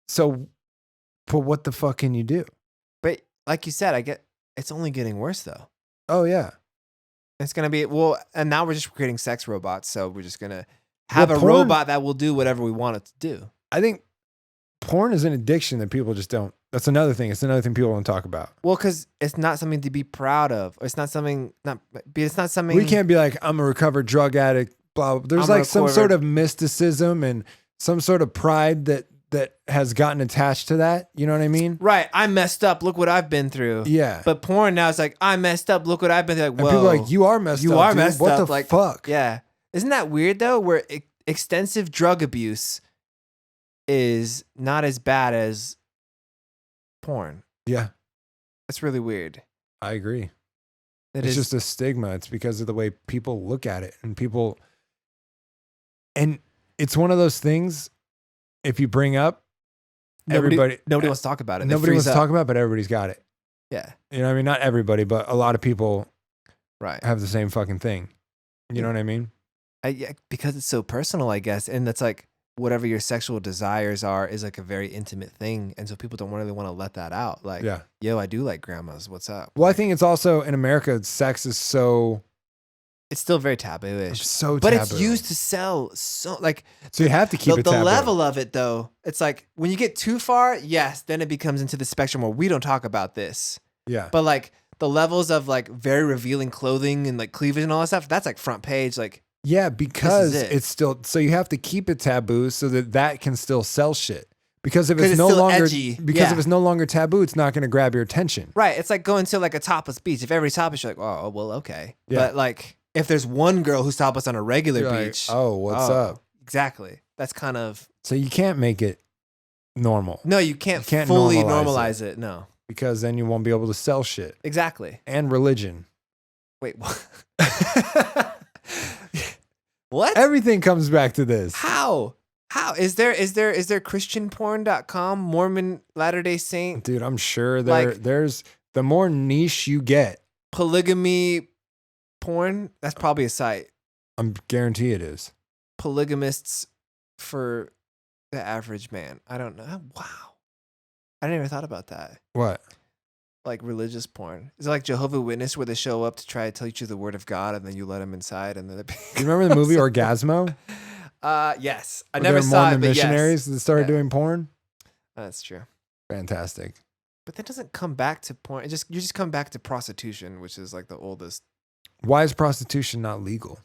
So, but what the fuck can you do? But like you said, it's only getting worse though. Oh yeah. It's going to be, and now we're just creating sex robots. So we're just going to have a robot that will do whatever we want it to do. I think porn is an addiction that people just don't. That's another thing. It's another thing people don't talk about. Well, because it's not something to be proud of. It's not something. It's not something. We can't be like, I'm a recovered drug addict. Blah. Blah. There's like some sort of mysticism and some sort of pride that has gotten attached to that. You know what I mean? Right. I messed up. Look what I've been through. Yeah. But porn now is like, I messed up. Look what I've been through. Like, whoa. And people are like, you are messed up. You are dude. messed what up. What the fuck? Yeah. Isn't that weird though? Where extensive drug abuse is not as bad as porn. Yeah. That's really weird. I agree. It's just a stigma. It's because of the way people look at it and it's one of those things, if you bring up, everybody Nobody wants to talk about it. They nobody freeze wants to up. talk about it, but everybody's got it. Yeah. You know what I mean? Not everybody, but a lot of people Right. have the same fucking thing. You know what I mean? Yeah, because it's so personal, I guess. And that's like whatever your sexual desires are is like a very intimate thing. And so people don't really want to let that out. Like, Yeah. yo, I do like grandmas. What's up? Well, I think it's also in America, sex is so It's still very taboo-ish. so But taboo. it's used to sell so like So you have to keep it the taboo. level of it though. It's like when you get too far, yes, then it becomes into the spectrum where we don't talk about this. Yeah. But like the levels of like very revealing clothing and like cleavage and all that stuff, that's like front page. Like Yeah, because it. it's still, so you have to keep it taboo so that can still sell shit. Because if 'Cause it's it's no still longer edgy. because Yeah. if it's no longer taboo, it's not going to grab your attention. right, it's like going to like a topless beach. If everybody's topless, you're like, oh well, okay. Yeah. But like if there's one girl who's topless on a regular You're like, beach, oh, what's up? Exactly. That's kind of So you can't make it normal no, you can't can't fully normalize normalize it. No, because then you won't be able to sell shit exactly. and religion. Wait, what? What? Everything comes back to this. How? How is there Christianporn.com, Mormon Latter-day Saint, Dude, I'm sure Like- there's the more niche you get, polygamy porn? That's probably a site. I'm guarantee it is. Polygamists for the average man. I don't know. Wow. I never thought about that. What? Like religious porn. Is it like Jehovah's Witness where they show up to try to teach you the word of God and then you let them inside and then Do you remember the movie Orgasmo? Yes. I Where never there were saw Mormon it, but missionaries that started Yeah. doing porn. That's true. Fantastic. But that doesn't come back to porn. You just come back to prostitution, which is like the oldest Why is prostitution not legal?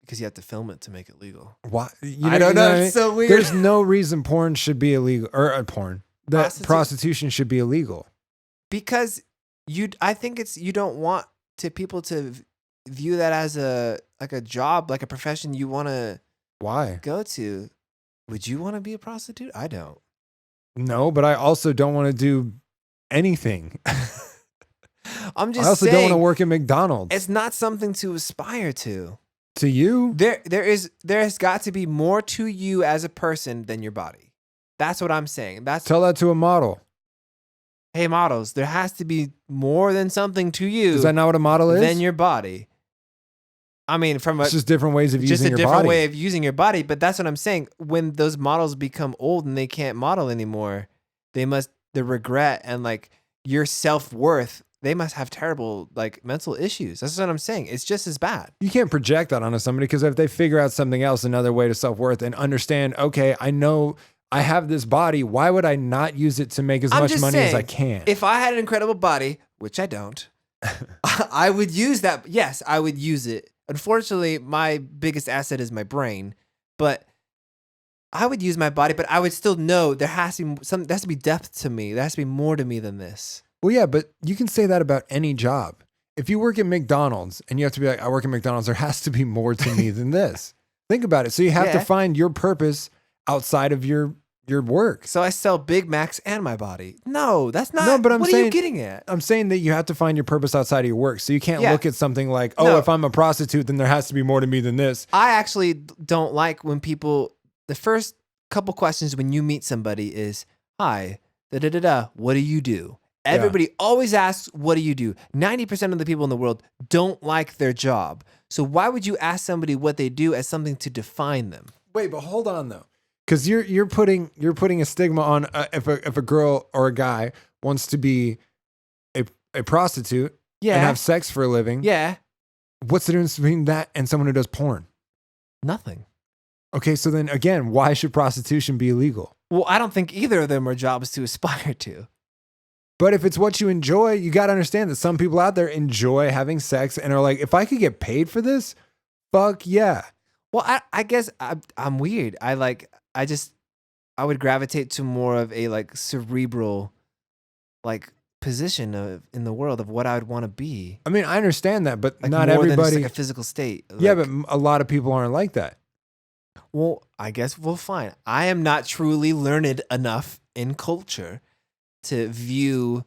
because you have to film it to make it legal. Why? You I don't know. what I mean? It's so weird. There's no reason porn should be illegal, or that prostitution should be illegal. Because I think it's you don't want people to view that as a job, like a profession you want to Why? go to. Would you want to be a prostitute? I don't. No, but I also don't want to do anything. I'm just I also saying, don't want to work at McDonald's. it's not something to aspire to. To you? There has got to be more to you as a person than your body. That's what I'm saying. Tell that to a model. Hey models, there has to be more than something to you Is that not what a model is? than your body. I mean, It's just different ways of just using a your different body. way of using your body. But that's what I'm saying. When those models become old and they can't model anymore, the regret and like your self-worth, they must have terrible like mental issues. That's what I'm saying. It's just as bad. You can't project that onto somebody because if they figure out something else, another way to self-worth and understand, okay, I know I have this body. Why would I not use it to make as I'm much just money as I saying, can? If I had an incredible body, which I don't, I would use that. Yes, I would use it. Unfortunately, my biggest asset is my brain, but I would use my body, but I would still know there has to be depth to me. There has to be more to me than this. Well, yeah, but you can say that about any job. If you work at McDonald's and you have to be like, I work at McDonald's, there has to be more to me than this. Think about it. So you have to Yeah. find your purpose outside of your work. So I sell Big Macs and my body. No, that's not. No, but I'm what are saying- you getting at? I'm saying that you have to find your purpose outside of your work. So you can't Yeah. look at something like, oh, No. if I'm a prostitute, then there has to be more to me than this. I actually don't like when people, the first couple questions when you meet somebody is, hi, what do you do? Everybody always asks, what do you do? 90% of the people in the world don't like their job. So why would you ask somebody what they do as something to define them? Wait, but hold on though. Because you're putting a stigma on if a girl or a guy wants to be a prostitute Yeah. and have sex for a living. Yeah. What's the difference between that and someone who does porn? Nothing. Okay, so then again, why should prostitution be illegal? Well, I don't think either of them are jobs to aspire to. But if it's what you enjoy, you got to understand that some people out there enjoy having sex and are like, if I could get paid for this, fuck yeah. Well, I guess I'm weird. I would gravitate to more of a like cerebral like position in the world of what I would want to be. I mean, I understand that, but Like not more than just, everybody. like a physical state. Yeah, Like, but a lot of people aren't like that. well, I guess fine. I am not truly learned enough in culture to view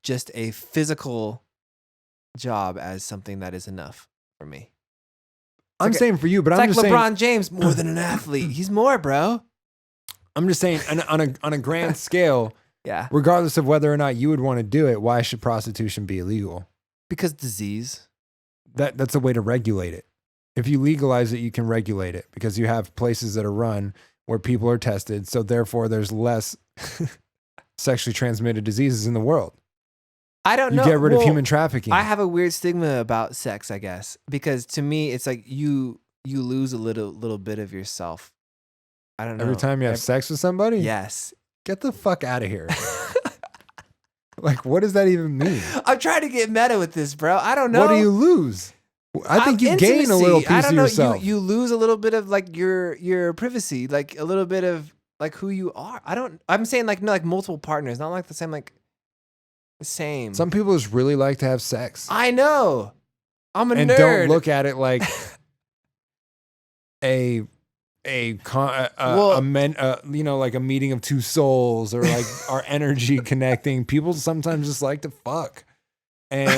just a physical job as something that is enough for me. I'm like saying for you, but It's I'm like just LeBron saying. James, more than an athlete. He's more, bro. I'm just saying on a grand scale, Yeah. regardless of whether or not you would want to do it, why should prostitution be illegal? Because disease. That's a way to regulate it. If you legalize it, you can regulate it because you have places that are run where people are tested. So therefore, there's less sexually transmitted diseases in the world. I don't know. You get rid of human trafficking. I have a weird stigma about sex, I guess, because to me, it's like you lose a little bit of yourself. I don't know. Every time you have sex with somebody? Yes. Get the fuck out of here. Like, what does that even mean? I'm trying to get meta with this, bro. I don't know. What do you lose? I think you gain a little piece of yourself. You lose a little bit of like your privacy, like a little bit of like who you are. I'm saying like no, like multiple partners, not like the same, like the same. Some people just really like to have sex. I know. I'm a and nerd. don't look at it like like a meeting of two souls or like our energy connecting. People sometimes just like to fuck. And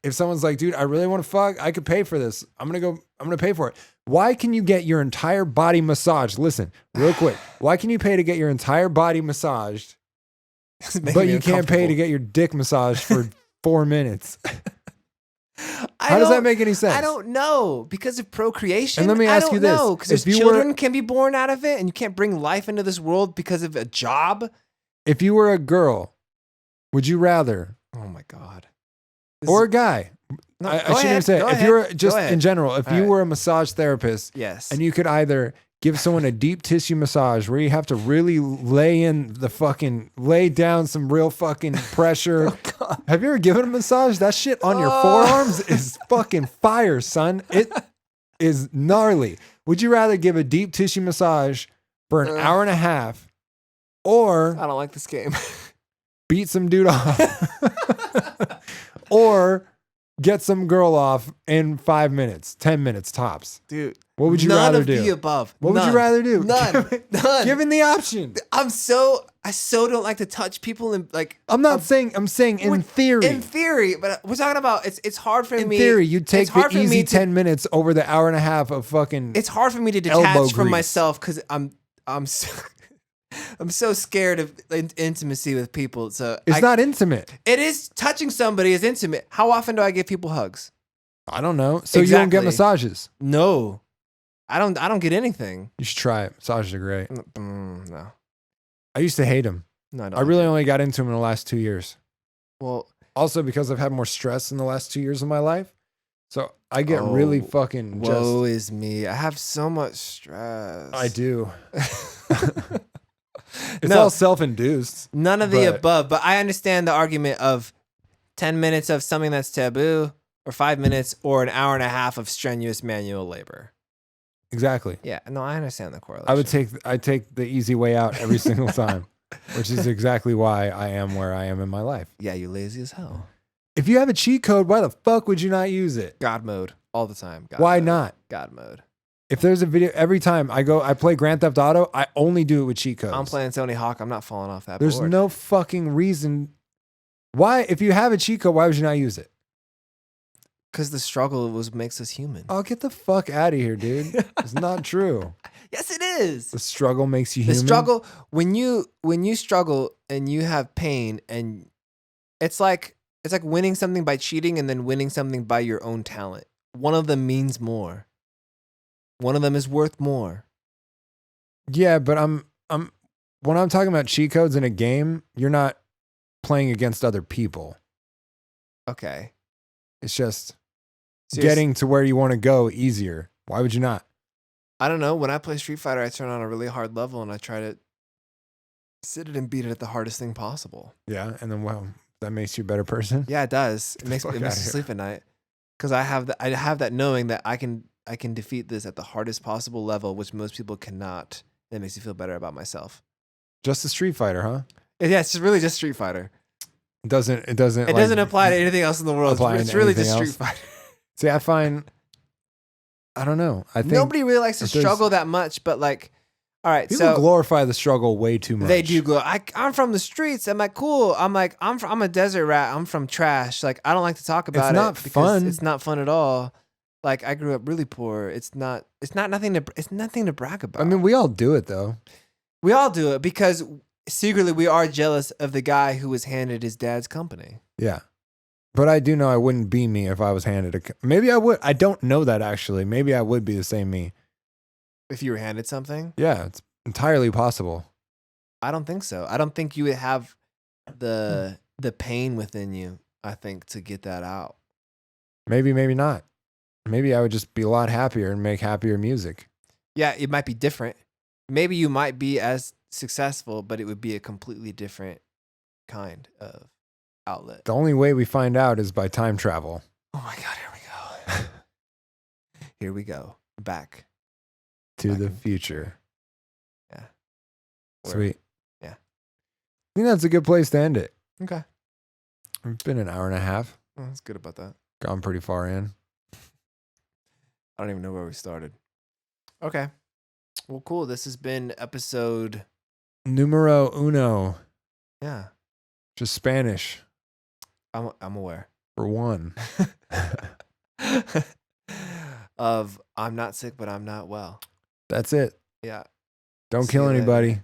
if someone's like, dude, I really want to fuck, I could pay for this. I'm going to pay for it. Why can you get your entire body massaged? Listen, real quick. Why can you pay to get your entire body massaged, but you can't pay to get your dick massaged for 4 minutes? How does that make any sense? I don't know. Because of procreation. And let me ask you this. Because children can be born out of it and you can't bring life into this world because of a job. If you were a girl, would you rather? Oh my God. Or a guy. No, I shouldn't even say it. If you were just in general, if you were a massage therapist, yes, and you could either give someone a deep tissue massage where you have to really lay down some real fucking pressure. Oh, God. Have you ever given a massage? That shit on your forearms is fucking fire, son. It is gnarly. Would you rather give a deep tissue massage for an hour and a half, or I don't like this game. beat some dude off, or get some girl off in 5 minutes, 10 minutes tops? Dude, what would you rather do? None of the above. What would you rather do? None. Given the option. I so don't like to touch people and like. I'm saying in theory. In theory, but we're talking about it's hard for me. In theory, you'd take the easy 10 minutes over the hour and a half of fucking. It's hard for me to detach from myself because I'm so scared of intimacy with people. So it's not intimate. It is. Touching somebody is intimate. How often do I give people hugs? I don't know. So you don't get massages? No, I don't get anything. You should try it. Massages are great. No, I used to hate them. No, I don't. I really only got into them in the last 2 years. Well, also because I've had more stress in the last 2 years of my life. So I get really fucking woe is me. I have so much stress. I do. It's all self-induced. None of the above, but I understand the argument of 10 minutes of something that's taboo, or 5 minutes, or an hour and a half of strenuous manual labor. Exactly. Yeah, no, I understand the correlation. I take the easy way out every single time, which is exactly why I am where I am in my life. Yeah, you lazy as hell. If you have a cheat code, why the fuck would you not use it? God mode all the time. Why not? God mode. If there's a video, every time I play Grand Theft Auto, I only do it with cheat codes. I'm playing Tony Hawk. I'm not falling off that There's board. no fucking reason. Why, if you have a cheat code, why would you not use it? Because the struggle makes us human. Oh, get the fuck out of here, dude. It's not true. Yes, it is. The struggle makes you human. The struggle, when you struggle and you have pain, and it's like winning something by cheating and then winning something by your own talent. One of them means more. One of them is worth more. Yeah, but when I'm talking about cheat codes in a game, you're not playing against other people. Okay. It's just getting to where you want to go easier. Why would you not? I don't know. When I play Street Fighter, I turn on a really hard level and I try to sit it and beat it at the hardest thing possible. Yeah, and then that makes you a better person? Yeah, it does. It makes me sleep at night. Because I have that knowing that I can defeat this at the hardest possible level, which most people cannot. That makes me feel better about myself. Just a Street Fighter, huh? Yeah, it's really just Street Fighter. It doesn't apply to anything else in the world. It's really just Street Fighter. See, I don't know. I think nobody really likes to struggle that much, but like, all right, people glorify the struggle way too much. They do. I'm from the streets. I'm like, cool. I'm a desert rat. I'm from trash. Like, I don't like to talk about it. It's not fun. It's not fun at all. Like, I grew up really poor. It's nothing to brag about. I mean, we all do it though. We all do it because secretly we are jealous of the guy who was handed his dad's company. Yeah. But I do know I wouldn't be me if I was handed maybe I would. I don't know that actually. Maybe I would be the same me. If you were handed something? Yeah, it's entirely possible. I don't think so. I don't think you would have the pain within you, I think, to get that out. Maybe not. Maybe I would just be a lot happier and make happier music. Yeah, it might be different. Maybe you might be as successful, but it would be a completely different kind of outlet. The only way we find out is by time travel. Oh my God, here we go. Here we go. Back To the future. Yeah. Sweet. Yeah. I think that's a good place to end it. Okay. It's been an hour and a half. Oh, that's good about that. Gone pretty far in. I don't even know where we started. Okay. Well, cool. This has been episode... Numero uno. Yeah. Just Spanish. I'm aware. For one. Of I'm not sick, but I'm not well. That's it. Yeah. Don't See kill you later. anybody.